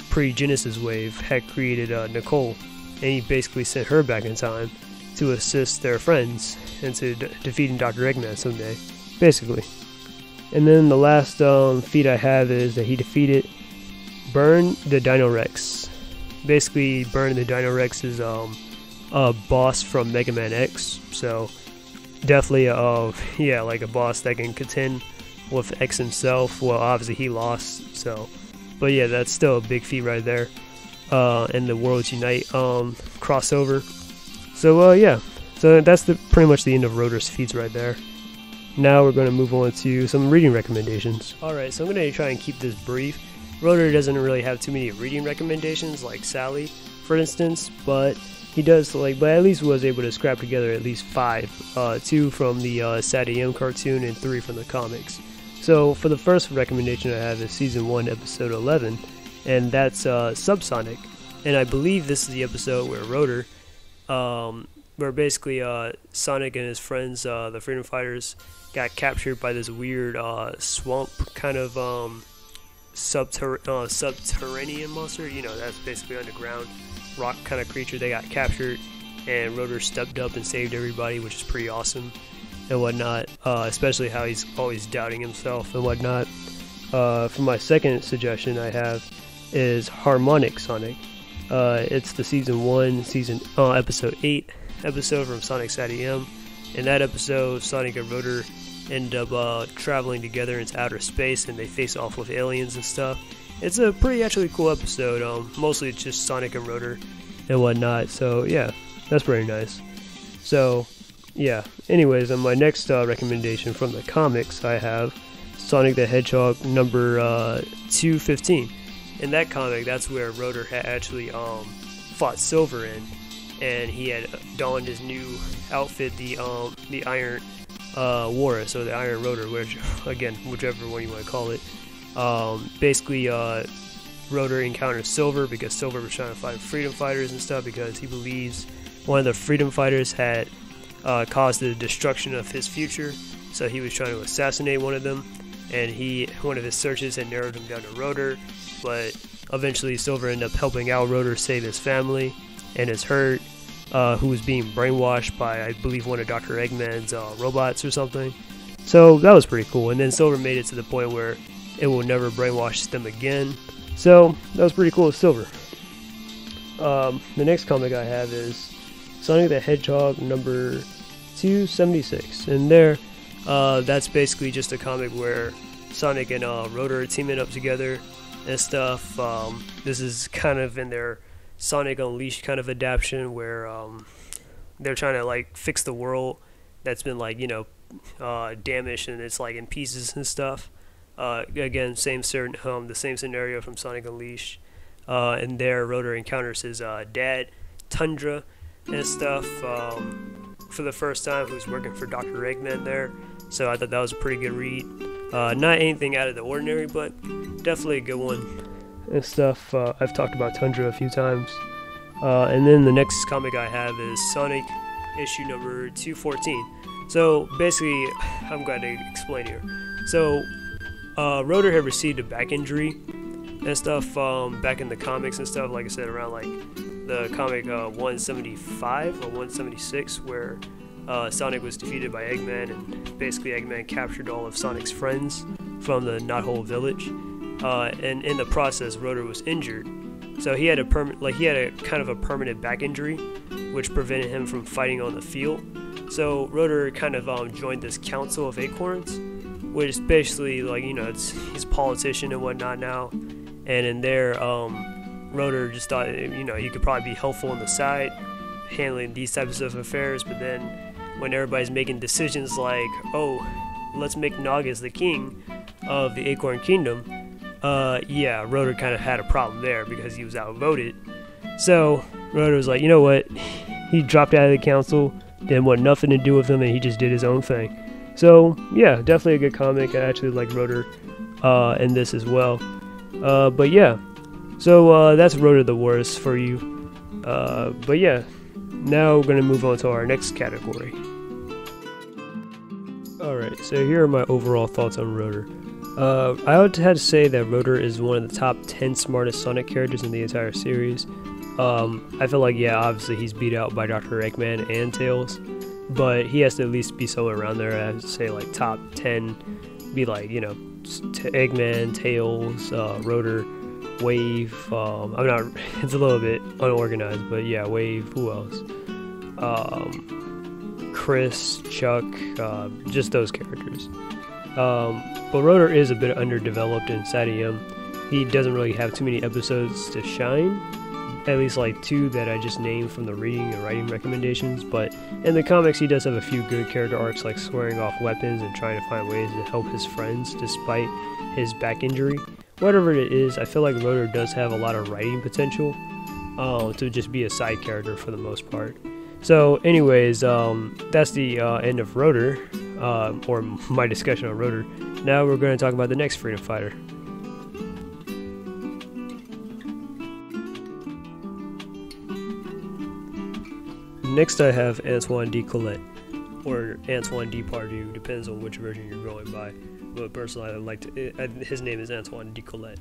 pre-Genesis wave had created Nicole, and he basically sent her back in time to assist their friends into defeating Dr. Eggman someday, basically. And then the last feat I have is that he defeated Burn the Dino Rex. Basically, Burn the Dino Rex is a boss from Mega Man X, so definitely yeah, like a boss that can contend with X himself. Well, obviously he lost, so, but yeah, that's still a big feat right there. And the Worlds Unite crossover. So yeah, so that's pretty much the end of Rotor's feats right there. Now we're going to move on to some reading recommendations. Alright, so I'm going to try and keep this brief. Rotor doesn't really have too many reading recommendations like Sally, for instance, but he does but at least was able to scrap together at least 5, 2 from the Sadie M cartoon and 3 from the comics. So for the first recommendation I have is Season 1, Episode 11, and that's Subsonic. And I believe this is the episode where Rotor, where basically Sonic and his friends, the Freedom Fighters, got captured by this weird swamp kind of subterranean monster. You know, that's basically underground rock kind of creature. They got captured, and Rotor stepped up and saved everybody, which is pretty awesome and whatnot, especially how he's always doubting himself and whatnot. For my second suggestion I have is Harmonic Sonic. It's the Season 1, Episode 8 episode from Sonic Sadie M. In that episode, Sonic and Rotor end up traveling together into outer space, and they face off with aliens and stuff. It's a pretty actually cool episode. Mostly it's just Sonic and Rotor and whatnot. So yeah, that's pretty nice. So yeah. Anyways, on my next recommendation from the comics, I have Sonic the Hedgehog number 215. In that comic, that's where Rotor had actually fought Silver in, and he had donned his new outfit, the Iron Walrus, or the Iron Rotor, which, again, whichever one you want to call it. Basically, Rotor encounters Silver because Silver was trying to fight freedom fighters and stuff, because he believes one of the freedom fighters had caused the destruction of his future, so he was trying to assassinate one of them, and one of his searches had narrowed him down to Rotor, but eventually Silver ended up helping out Rotor save his family and his herd, who was being brainwashed by, I believe, one of Dr. Eggman's robots or something. So that was pretty cool, and then Silver made it to the point where it will never brainwash them again. So that was pretty cool with Silver. The next comic I have is Sonic the Hedgehog number 276, and there, that's basically just a comic where Sonic and Rotor are teaming up together and stuff. This is kind of in their Sonic Unleashed kind of adaptation, where they're trying to like fix the world that's been like, you know, damaged, and it's like in pieces and stuff. Again, the same scenario from Sonic Unleashed, and there Rotor encounters his dad, Tundra, and stuff, for the first time, who's working for Dr. Eggman there. So I thought that was a pretty good read. Not anything out of the ordinary, but definitely a good one and stuff. I've talked about Tundra a few times. And then the next comic I have is Sonic issue number 214. So basically, I'm going to explain here. So Rotor had received a back injury and stuff back in the comics and stuff, like I said, around like the comic 175 or 176, where Sonic was defeated by Eggman, and basically Eggman captured all of Sonic's friends from the Knothole village, and in the process Rotor was injured, so he had a kind of a permanent back injury, which prevented him from fighting on the field. So Rotor kind of joined this council of Acorns, which is basically like, you know, he's a politician and whatnot now, and in there Rotor just thought, you know, he could probably be helpful on the side handling these types of affairs. But then when everybody's making decisions like, oh, let's make Nagas the king of the Acorn Kingdom, yeah, Rotor kind of had a problem there because he was outvoted. So Rotor was like, you know what, he dropped out of the council, didn't want nothing to do with him, and he just did his own thing. So yeah, definitely a good comic. I actually like Rotor in this as well. But yeah, so that's Rotor the Worst for you. But yeah, now we're going to move on to our next category. Alright, so here are my overall thoughts on Rotor. I would have to say that Rotor is one of the top 10 smartest Sonic characters in the entire series. I feel like, yeah, obviously he's beat out by Dr. Eggman and Tails, but he has to at least be somewhere around there. I have to say like top 10, be like, you know, Eggman, Tails, Rotor, Wave, I'm not, it's a little bit unorganized, but yeah, Wave, who else? Chris, Chuck, just those characters. But Rotor is a bit underdeveloped in Sadium. He doesn't really have too many episodes to shine, at least like 2 that I just named from the reading and writing recommendations. But in the comics, he does have a few good character arcs, like swearing off weapons and trying to find ways to help his friends despite his back injury. Whatever it is, I feel like Rotor does have a lot of writing potential to just be a side character for the most part. So anyways, that's the end of Rotor, or my discussion on Rotor. Now we're going to talk about the next freedom fighter. Next I have Antoine De Colette, or Antoine Depardieu, depends on which version you're going by. But personally, I like to, his name is Antoine De Colette.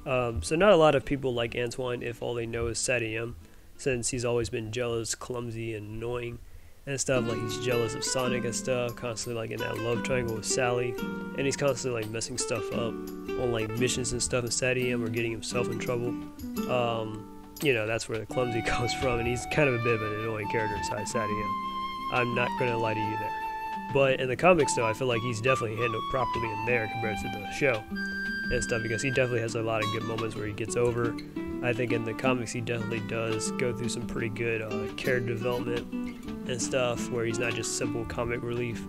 So not a lot of people like Antoine if all they know is Sadium, since he's always been jealous, clumsy, and annoying and stuff. Like, he's jealous of Sonic and stuff, constantly like in that love triangle with Sally, and he's constantly like messing stuff up on like missions and stuff in Sadium, or getting himself in trouble. You know, that's where the clumsy comes from, and he's kind of a bit of an annoying character inside Sadium. I'm not gonna lie to you there. But in the comics, though, I feel like he's definitely handled properly in there compared to the show and stuff, because he definitely has a lot of good moments where he gets over. I think in the comics he definitely does go through some pretty good character development and stuff, where he's not just simple comic relief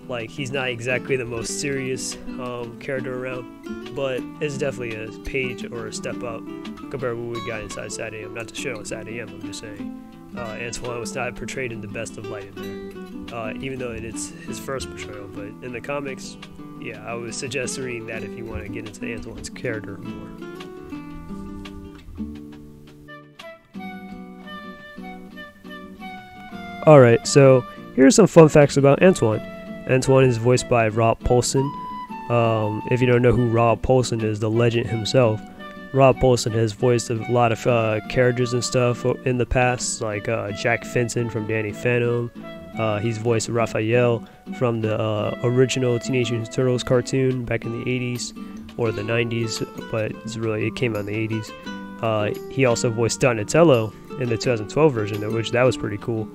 Like, he's not exactly the most serious character around, but it's definitely a page or a step up compared to what we got inside Sad AM. Not to shit on Sad AM, I'm just saying Antoine was not portrayed in the best of light in there, even though it's his first portrayal. But in the comics, yeah, I would suggest reading that if you want to get into Antoine's character more. Alright, so here are some fun facts about Antoine. Antoine is voiced by Rob Paulsen. If you don't know who Rob Paulsen is, the legend himself, Rob Paulsen has voiced a lot of characters and stuff in the past, like Jack Fenton from Danny Phantom. He's voiced Raphael from the original Teenage Mutant Ninja Turtles cartoon back in the 80s or the 90s, but it came out in the 80s. He also voiced Donatello in the 2012 version, which that was pretty cool.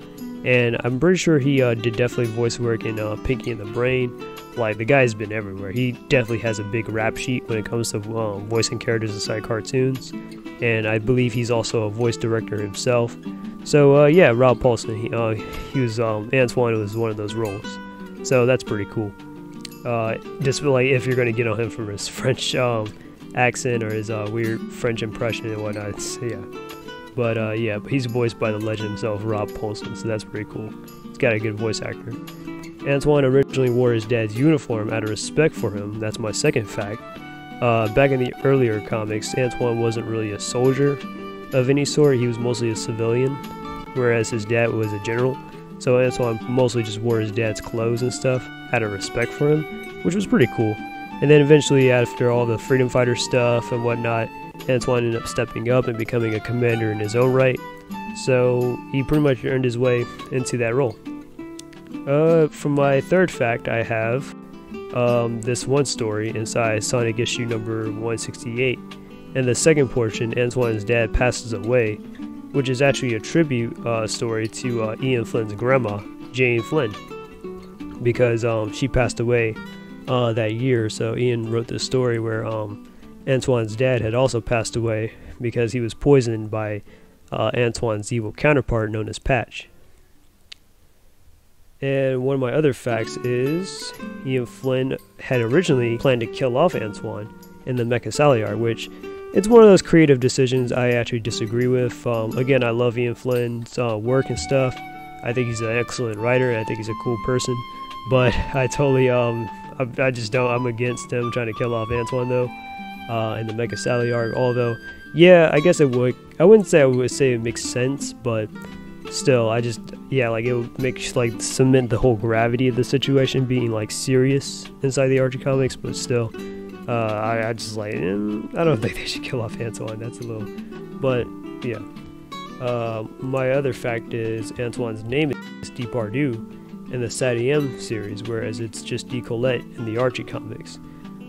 And I'm pretty sure he did definitely voice work in Pinky and the Brain. Like, the guy's been everywhere. He definitely has a big rap sheet when it comes to voicing characters inside cartoons. And I believe he's also a voice director himself. So yeah, Rob Paulsen, he was Antoine was one of those roles. So that's pretty cool. Just like if you're gonna get on him from his French accent or his weird French impression and whatnot, yeah. But yeah, he's voiced by the legend himself, Rob Paulsen, so that's pretty cool. He's got a good voice actor. Antoine originally wore his dad's uniform out of respect for him. That's my second fact. Back in the earlier comics, Antoine wasn't really a soldier of any sort. He was mostly a civilian, whereas his dad was a general. So Antoine mostly just wore his dad's clothes and stuff out of respect for him, which was pretty cool. And then eventually, after all the freedom fighter stuff and whatnot, Antoine ended up stepping up and becoming a commander in his own right. So he pretty much earned his way into that role. For my third fact, I have this one story inside Sonic issue number 168. In the second portion, Antoine's dad passes away, which is actually a tribute story to Ian Flynn's grandma, Jane Flynn, because she passed away that year. So Ian wrote this story where Antoine's dad had also passed away because he was poisoned by Antoine's evil counterpart known as Patch. And one of my other facts is Ian Flynn had originally planned to kill off Antoine in the Mecha Sally, which it's one of those creative decisions I actually disagree with. Again, I love Ian Flynn's work and stuff. I think he's an excellent writer, and I think he's a cool person. But I totally, I just don't, I'm against him trying to kill off Antoine, though, in the Mecha Sally arc. Although, yeah, I guess it would, I wouldn't say I would say it makes sense, but still, I just, yeah, like, it would make, like, cement the whole gravity of the situation being, like, serious inside the Archie comics, but still, I just, like, I don't think they should kill off Antoine, that's a little, but, yeah. My other fact is Antoine's name is Depardieu in the Sad AM series, whereas it's just De Colette in the Archie comics,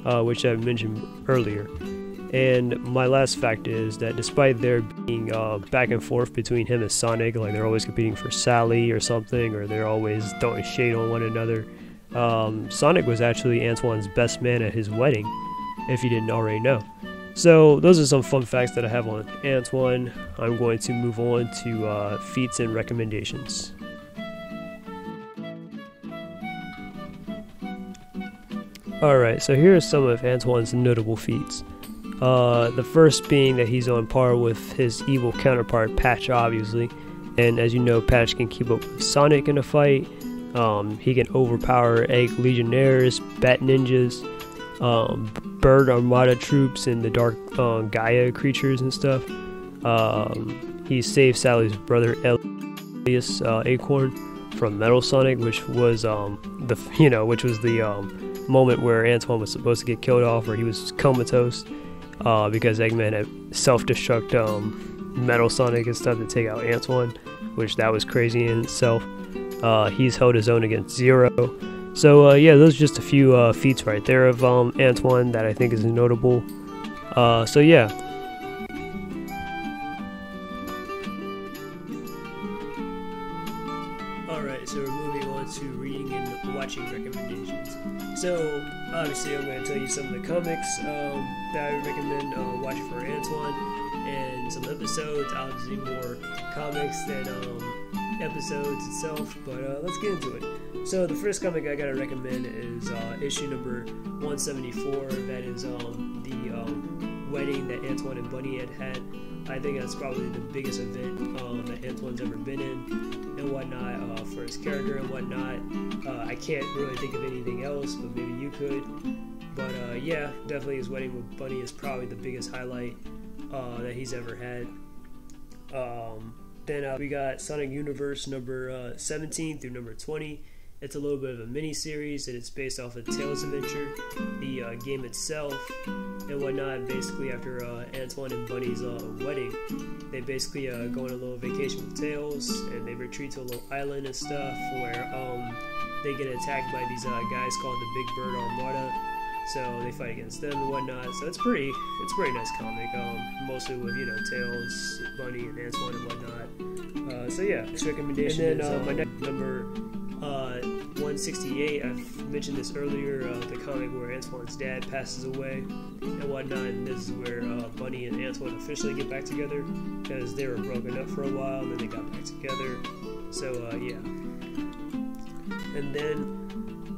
which I mentioned earlier. And my last fact is that despite there being back and forth between him and Sonic, like they're always competing for Sally or something, or they're always throwing shade on one another, Sonic was actually Antoine's best man at his wedding, if you didn't already know. So those are some fun facts that I have on Antoine. I'm going to move on to feats and recommendations. Alright, so here are some of Antoine's notable feats. The first being that he's on par with his evil counterpart, Patch, obviously. And as you know, Patch can keep up with Sonic in a fight. He can overpower Egg Legionnaires, Bat Ninjas, Bird Armada troops, and the Dark Gaia creatures and stuff. He saved Sally's brother Elias Acorn from Metal Sonic, which was the moment where Antoine was supposed to get killed off, or he was comatose. Because Eggman had self-destruct Metal Sonic and stuff to take out Antoine, which that was crazy in itself. He's held his own against Zero. So yeah, those are just a few feats right there of Antoine that I think is notable. So yeah. Alright, so we're moving on to reading and watching recommendations. So obviously I'm going to tell you some of the comics that I would recommend watching for Antoine, and some episodes, obviously more comics than episodes itself, but let's get into it. So the first comic I gotta recommend is issue number 174. That is the wedding that Antoine and Bunny had. I think that's probably the biggest event that Antoine's ever been in and whatnot, for his character and whatnot. I can't really think of anything else, but maybe you could. But yeah, definitely his wedding with Bunny is probably the biggest highlight that he's ever had. Then we got Sonic Universe number 17 through number 20. It's a little bit of a mini-series, and it's based off of Tails Adventure, the game itself, and whatnot. Basically, after Antoine and Bunny's wedding, they basically go on a little vacation with Tails, and they retreat to a little island and stuff, where they get attacked by these guys called the Big Bird Armada. So they fight against them and whatnot. So it's a pretty nice comic. Mostly with Tails, Bunny, and Antoine and whatnot. So yeah, next recommendation is my next number 168. I've mentioned this earlier. The comic where Antoine's dad passes away and whatnot. And this is where Bunny and Antoine officially get back together because they were broken up for a while and then they got back together. So yeah, and then.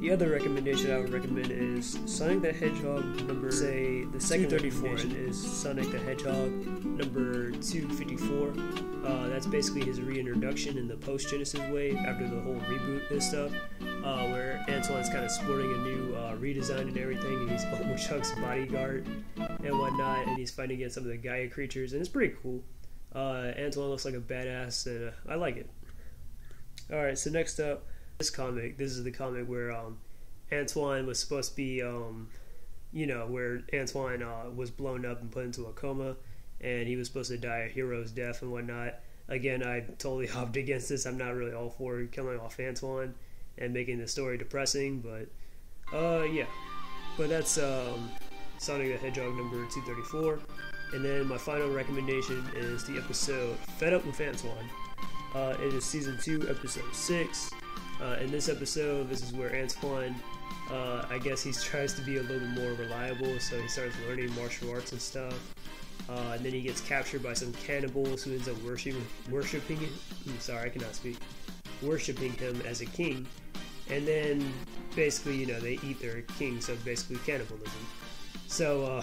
The other recommendation I would recommend is Sonic the Hedgehog number, say, the second recommendation is Sonic the Hedgehog number 254. That's basically his reintroduction in the post-Genesis wave after the whole reboot and stuff, where Antoine's kind of sporting a new redesign and everything, and he's Chuck's bodyguard and whatnot, and he's fighting against some of the Gaia creatures, and it's pretty cool. Antoine looks like a badass, and I like it. Alright, so next up, this is the comic where Antoine was supposed to be, where Antoine was blown up and put into a coma, and he was supposed to die a hero's death and whatnot. Again, I totally opted against this. I'm not really all for killing off Antoine and making the story depressing, but yeah. But that's Sonic the Hedgehog number 234. And then my final recommendation is the episode Fed Up with Antoine. It is season 2, episode 6. In this episode, this is where Antoine, I guess he tries to be a little bit more reliable, so he starts learning martial arts and stuff. And then he gets captured by some cannibals who ends up worshiping him. Sorry, I cannot speak. Worshiping him as a king. And then, basically, they eat their king, so basically cannibalism. So,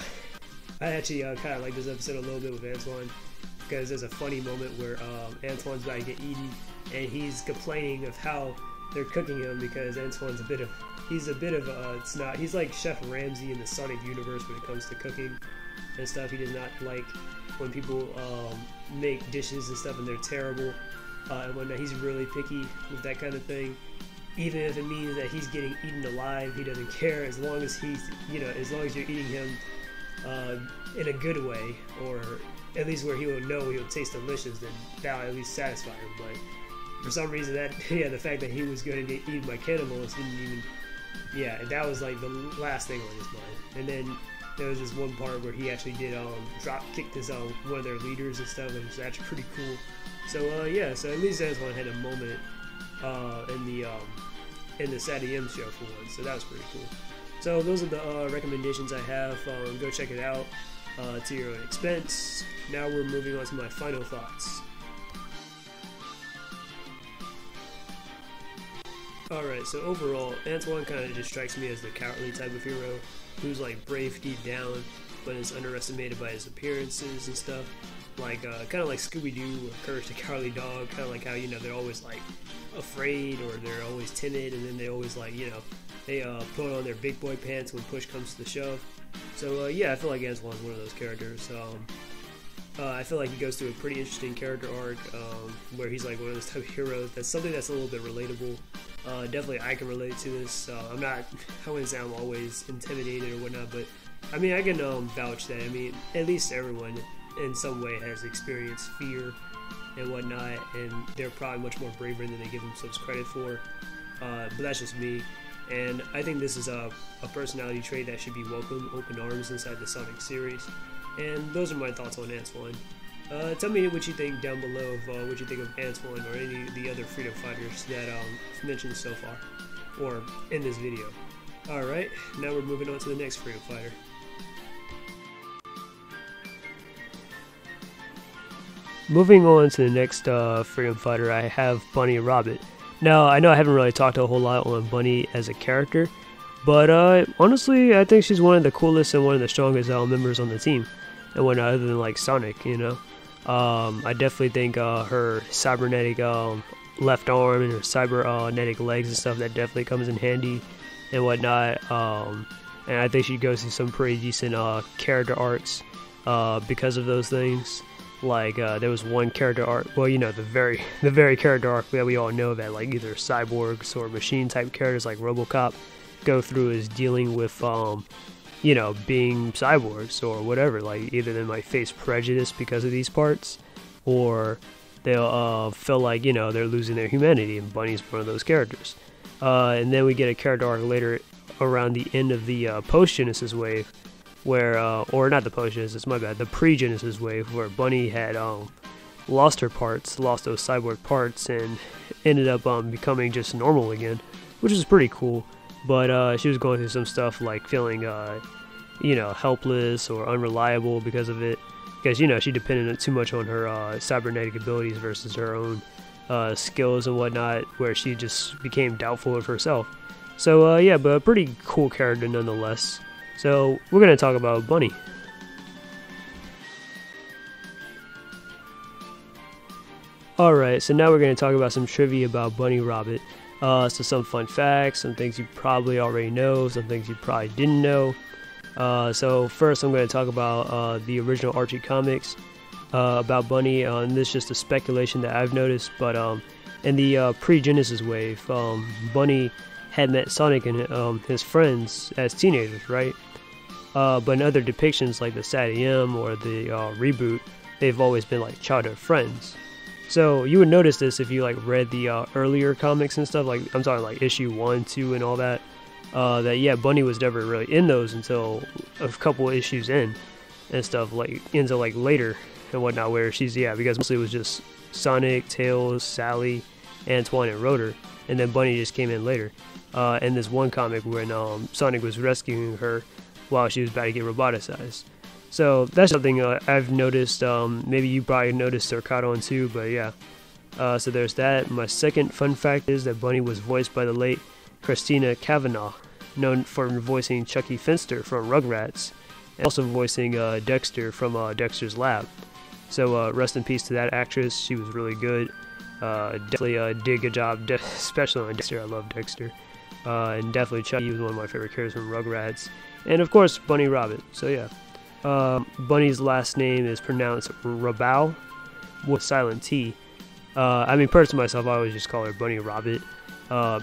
I actually kind of like this episode a little bit with Antoine, because there's a funny moment where Antoine's about to get eaten, and he's complaining of how they're cooking him because Antoine's a bit of a snot. He's like Chef Ramsay in the Sonic universe when it comes to cooking and stuff. He does not like when people make dishes and stuff and they're terrible and whatnot. He's really picky with that kind of thing. Even if it means that he's getting eaten alive, he doesn't care as long as as long as you're eating him in a good way, or at least where he will know he'll taste delicious, then that'll at least satisfy him. But for some reason, the fact that he was going to get eaten by cannibals didn't even, that was like the last thing on his mind. And then there was this one part where he actually did drop kick this one of their leaders and stuff, and it was actually pretty cool. So yeah, so at least Antoine had a moment in the Saturday M show for once, so that was pretty cool. So those are the recommendations I have. Go check it out to your own expense. Now we're moving on to my final thoughts. Alright, so overall, Antoine kind of just strikes me as the cowardly type of hero who's like brave deep down, but is underestimated by his appearances and stuff. Like, kind of like Scooby-Doo or Courage the Cowardly Dog, kind of like how, they're always like afraid or they're always timid, and then they always like, they put on their big boy pants when push comes to the shove. So, yeah, I feel like Antoine's one of those characters. I feel like he goes through a pretty interesting character arc where he's like one of those type of heroes. That's something that's a little bit relatable. Definitely I can relate to this. I wouldn't say I'm always intimidated or whatnot, but I mean, I can vouch that, at least everyone in some way has experienced fear and whatnot, and they're probably much more braver than they give themselves credit for. But that's just me. And I think this is a personality trait that should be welcomed open arms inside the Sonic series. And those are my thoughts on Antoine. Tell me what you think down below of what you think of Antoine or any of the other freedom fighters that I've mentioned so far, or in this video. Alright, now we're moving on to the next freedom fighter. moving on to the next freedom fighter, I have Bunny Rabbit. Now, I know I haven't really talked a whole lot on Bunny as a character, but honestly, I think she's one of the coolest and one of the strongest members on the team, and one other than like Sonic, you know. I definitely think her cybernetic left arm and her cybernetic legs and stuff, that definitely comes in handy and whatnot. And I think she goes through some pretty decent character arcs because of those things. Like there was one character arc, well, you know, the very character arc that we all know that like either cyborgs or machine type characters like RoboCop go through, is dealing with you know, being cyborgs or whatever. Like either they might face prejudice because of these parts, or they'll feel like, you know, they're losing their humanity, and Bunny's one of those characters. And then we get a character arc later around the end of the post-Genesis wave, where or not the post-Genesis, my bad, the pre-Genesis wave, where Bunny had lost her parts, lost those cyborg parts, and ended up becoming just normal again, which is pretty cool. But she was going through some stuff like feeling you know, helpless or unreliable because of it, because, you know, she depended too much on her cybernetic abilities versus her own skills and whatnot, where she just became doubtful of herself. So yeah, but a pretty cool character nonetheless. So we're going to talk about Bunny. Alright, so now we're going to talk about some trivia about Bunny Rabbit. So some fun facts, some things you probably already know, some things you probably didn't know. So first I'm going to talk about the original Archie comics about Bunny, and this is just a speculation that I've noticed, but in the pre-Genesis wave, Bunny had met Sonic and his friends as teenagers, right? But in other depictions like the SAT-AM or the reboot, they've always been like childhood friends. So you would notice this if you like read the earlier comics and stuff, like I'm talking like issue 1, 2, and all that. That yeah, Bunny was never really in those until a couple issues in and stuff, like into like later and whatnot, where she's, yeah, because mostly it was just Sonic, Tails, Sally, Antoine, and Rotor, and then Bunny just came in later. In this one comic when Sonic was rescuing her while she was about to get roboticized. So that's something I've noticed. Maybe you probably noticed or caught on too, but yeah. So there's that. My second fun fact is that Bunny was voiced by the late Christina Cavanaugh, known for voicing Chucky Finster from Rugrats, and also voicing Dexter from Dexter's Lab. So rest in peace to that actress. She was really good. Definitely did a good job, especially on Dexter. I love Dexter. And definitely Chucky was one of my favorite characters from Rugrats. And of course, Bunny Rabbit. So yeah. Bunny's last name is pronounced Rabau with silent T. I mean, personally myself, I always just call her Bunny Rabbit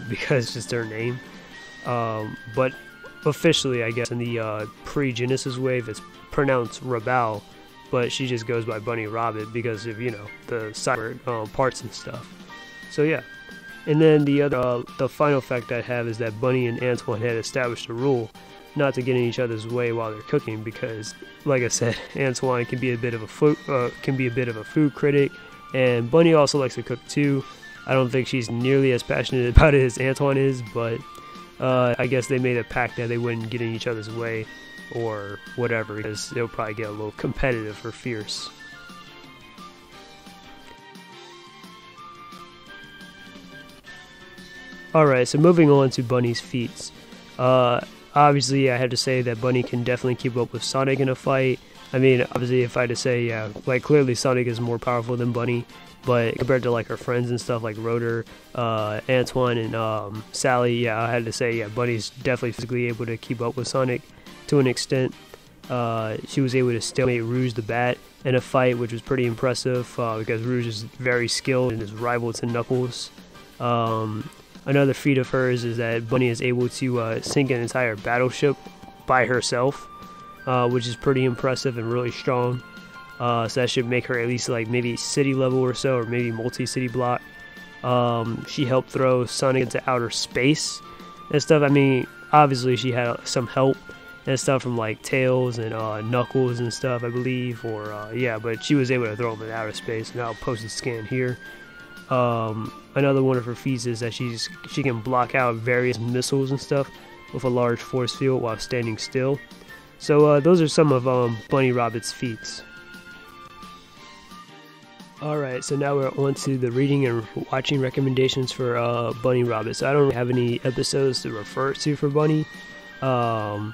because it's just her name. But officially, I guess in the pre-Genesis wave, it's pronounced Rabau, but she just goes by Bunny Rabbit because of, you know, the cyber parts and stuff. So yeah. And then the final fact I have is that Bunny and Antoine had established a rule not to get in each other's way while they're cooking, because, like I said, Antoine can be a bit of a food critic, and Bunny also likes to cook too. I don't think she's nearly as passionate about it as Antoine is, but I guess they made a pact that they wouldn't get in each other's way or whatever, because they'll probably get a little competitive or fierce. Alright, so moving on to Bunny's feats. Obviously, I have to say that Bunny can definitely keep up with Sonic in a fight. I mean, obviously, if I had to say, yeah, like, clearly Sonic is more powerful than Bunny, but compared to, like, her friends and stuff, like Rotor, Antoine, and Sally, yeah, I had to say, yeah, Bunny's definitely physically able to keep up with Sonic to an extent. She was able to stalemate Rouge the Bat in a fight, which was pretty impressive, because Rouge is very skilled and is rival to Knuckles. Another feat of hers is that Bunny is able to sink an entire battleship by herself, which is pretty impressive and really strong. So that should make her at least like maybe city level or so, or maybe multi-city block. She helped throw Sonic into outer space and stuff. I mean, obviously she had some help and stuff from like Tails and Knuckles and stuff, I believe, or yeah, but she was able to throw him into outer space, and I'll post a scan here. Another one of her feats is that she can block out various missiles and stuff with a large force field while standing still. So those are some of Bunny Rabbit's feats. Alright, so now we're on to the reading and watching recommendations for Bunny Rabbit. So I don't have any episodes to refer to for Bunny, but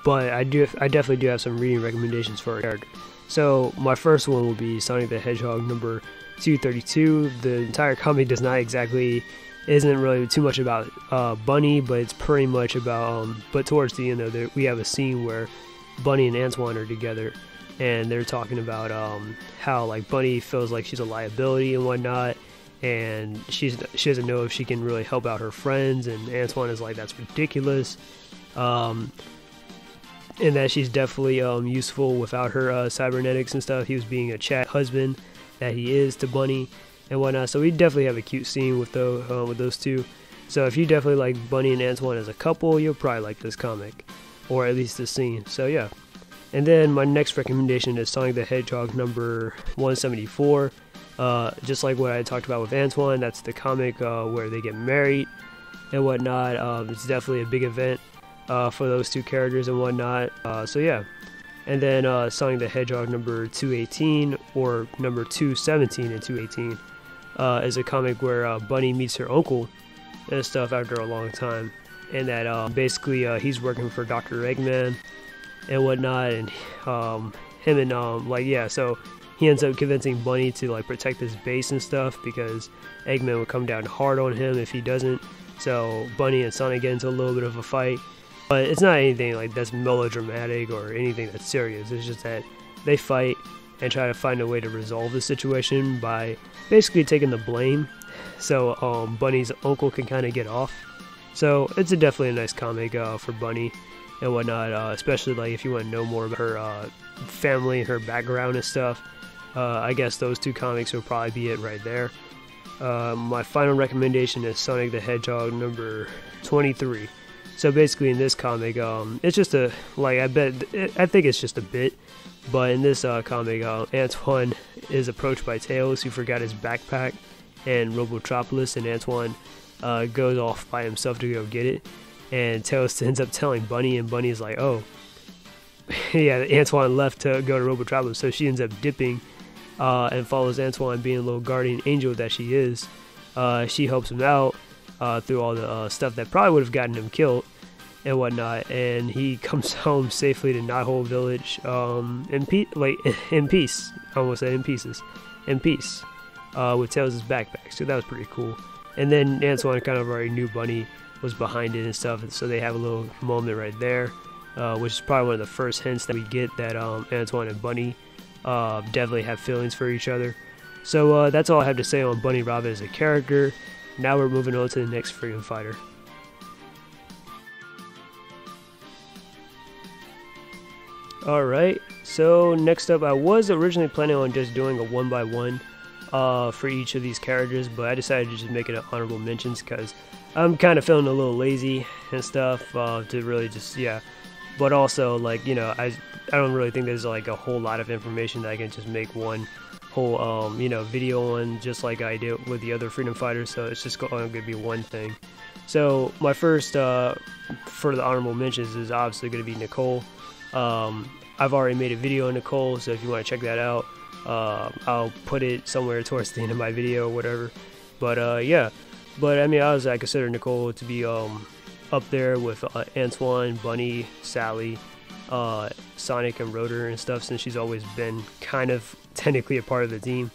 I definitely do have some reading recommendations for a character. So my first one will be Sonic the Hedgehog number 232. The entire comic isn't really too much about Bunny, but it's pretty much about but towards the end though, we have a scene where Bunny and Antoine are together, and they're talking about how like Bunny feels like she's a liability and whatnot, and she doesn't know if she can really help out her friends, and Antoine is like, that's ridiculous, and that she's definitely useful without her cybernetics and stuff. He was being a chat husband that he is to Bunny and whatnot, so we definitely have a cute scene with those two. So if you definitely like Bunny and Antoine as a couple, you'll probably like this comic, or at least this scene. So yeah. And then my next recommendation is Sonic the Hedgehog number 174. Just like what I talked about with Antoine, that's the comic where they get married and whatnot. It's definitely a big event for those two characters and whatnot. So yeah. And then Sonic the Hedgehog number 218, or number 217 and 218, is a comic where Bunny meets her uncle and stuff after a long time. And that basically he's working for Dr. Eggman and whatnot, and him and so he ends up convincing Bunny to like protect his base and stuff, because Eggman would come down hard on him if he doesn't. So Bunny and Sonic get into a little bit of a fight, but it's not anything like that's melodramatic or anything that's serious. It's just that they fight and try to find a way to resolve the situation by basically taking the blame, so Bunny's uncle can kind of get off. So it's definitely a nice comic for Bunny and whatnot, especially like if you want to know more about her family and her background and stuff. I guess those two comics will probably be it right there. My final recommendation is Sonic the Hedgehog number 23. So basically in this comic, it's just a, like, I think it's just a bit, but in this comic, Antoine is approached by Tails, who forgot his backpack and Robotropolis, and Antoine goes off by himself to go get it, and Tails ends up telling Bunny, and Bunny's like, oh yeah, Antoine left to go to Robotropolis, so she ends up dipping and follows Antoine, being a little guardian angel that she is. She helps him out through all the stuff that probably would have gotten him killed and whatnot, and he comes home safely to Knothole Village in peace. I almost said in pieces. In peace, with Tails' backpack, so that was pretty cool. And then Antoine kind of already knew Bunny was behind it and stuff, and so they have a little moment right there, which is probably one of the first hints that we get that Antoine and Bunny definitely have feelings for each other. So that's all I have to say on Bunny Rabbit as a character. Now we're moving on to the next freedom fighter. Alright, so next up, I was originally planning on just doing a 1x1 for each of these characters, but I decided to just make it an honorable mentions because I'm kind of feeling a little lazy and stuff to really just, yeah. But also, like, you know, I don't really think there's like a whole lot of information that I can just make one whole you know, video on, just like I did with the other freedom fighters. So it's just going to be one thing. So my first for the honorable mentions is obviously going to be Nicole. I've already made a video on Nicole, so if you want to check that out, I'll put it somewhere towards the end of my video or whatever. But yeah, but I mean, I consider Nicole to be up there with Antoine, Bunny, Sally, Sonic, and Rotor and stuff, since she's always been kind of technically a part of the team,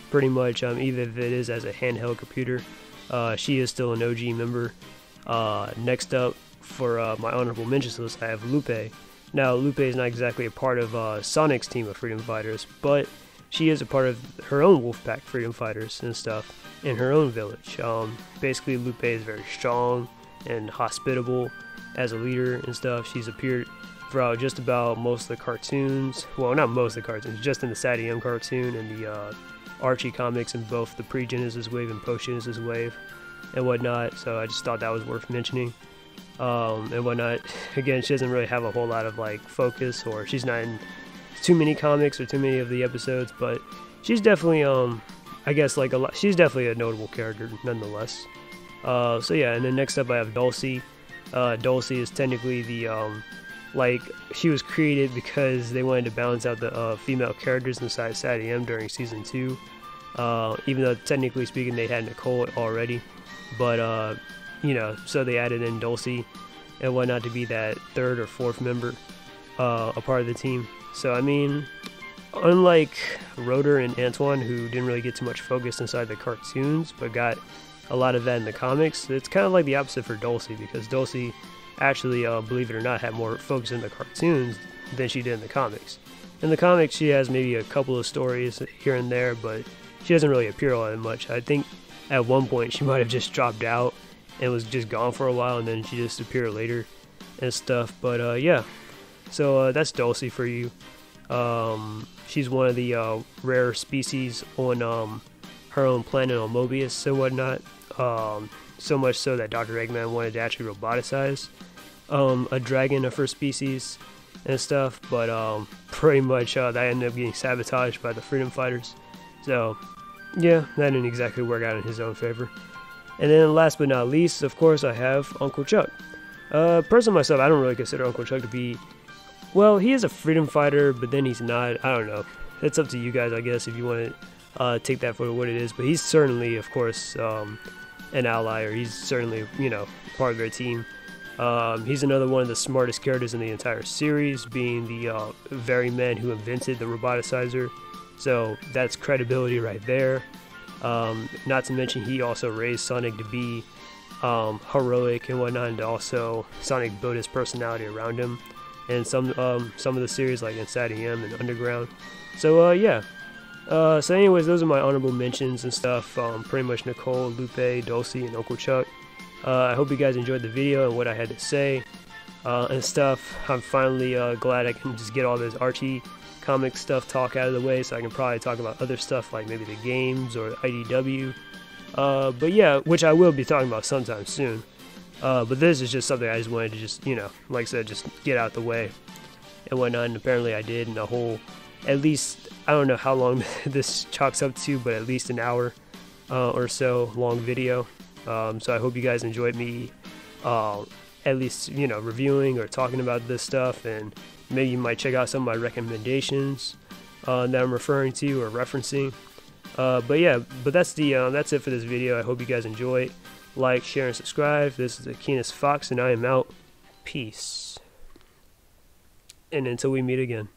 pretty much. Even if it is as a handheld computer, she is still an OG member. Next up for my honorable mentions list, I have Lupe. Now, Lupe is not exactly a part of Sonic's team of freedom fighters, but she is a part of her own Wolfpack freedom fighters and stuff in her own village. Basically, Lupe is very strong and hospitable as a leader and stuff. She's appeared throughout just about most of the cartoons. Well, not most of the cartoons, just in the Sadie M cartoon and the Archie comics in both the pre-Genesis wave and post-Genesis wave and whatnot. So I just thought that was worth mentioning. And whatnot. Again, she doesn't really have a whole lot of like focus, or she's not in too many comics or too many of the episodes, but she's definitely I guess like she's definitely a notable character nonetheless. So yeah, and then next up I have Dulce. Dulce is technically the like, she was created because they wanted to balance out the female characters inside Sadie M during season 2. even though technically speaking they had Nicole already, but you know, so they added in Dulce and whatnot to be that third or fourth member, a part of the team. So I mean, unlike Rotor and Antoine, who didn't really get too much focus inside the cartoons, but got a lot of that in the comics, it's kind of like the opposite for Dulce, because Dulce actually, believe it or not, had more focus in the cartoons than she did in the comics. In the comics, she has maybe a couple of stories here and there, but she doesn't really appear all that much. I think at one point she might have just dropped out and was just gone for a while, and then she just appeared later and stuff. But yeah, so that's Dulce for you. She's one of the rare species on her own planet on Mobius and whatnot. So much so that Dr. Eggman wanted to actually roboticize a dragon of her species and stuff, but pretty much that ended up getting sabotaged by the freedom fighters. So yeah, that didn't exactly work out in his own favor. And then last but not least, of course, I have Uncle Chuck. Personally myself, I don't really consider Uncle Chuck to be, well, he is a freedom fighter, but then he's not. I don't know. It's up to you guys, I guess, if you want to take that for what it is. But he's certainly, of course, an ally, or he's certainly, you know, part of their team. He's another one of the smartest characters in the entire series, being the very man who invented the roboticizer. So that's credibility right there. Not to mention he also raised Sonic to be heroic and whatnot, and also Sonic built his personality around him. And some of the series like Inside EM and Underground. So yeah. So anyways, those are my honorable mentions and stuff. Pretty much Nicole, Lupe, Dulce, and Uncle Chuck. I hope you guys enjoyed the video and what I had to say and stuff. I'm finally glad I can just get all this Archie comic stuff talk out of the way, so I can probably talk about other stuff like maybe the games or IDW. But yeah, which I will be talking about sometime soon. But this is just something I just wanted to just, you know, like I said, just get out the way and whatnot. And apparently I did in a whole, at least, I don't know how long this chalks up to, but at least an hour or so long video. So I hope you guys enjoyed me at least, you know, reviewing or talking about this stuff, and maybe you might check out some of my recommendations that I'm referring to or referencing. But yeah, but that's it for this video. I hope you guys enjoy. Like, share, and subscribe. This is the Keenest Fox, and I am out. Peace. And until we meet again.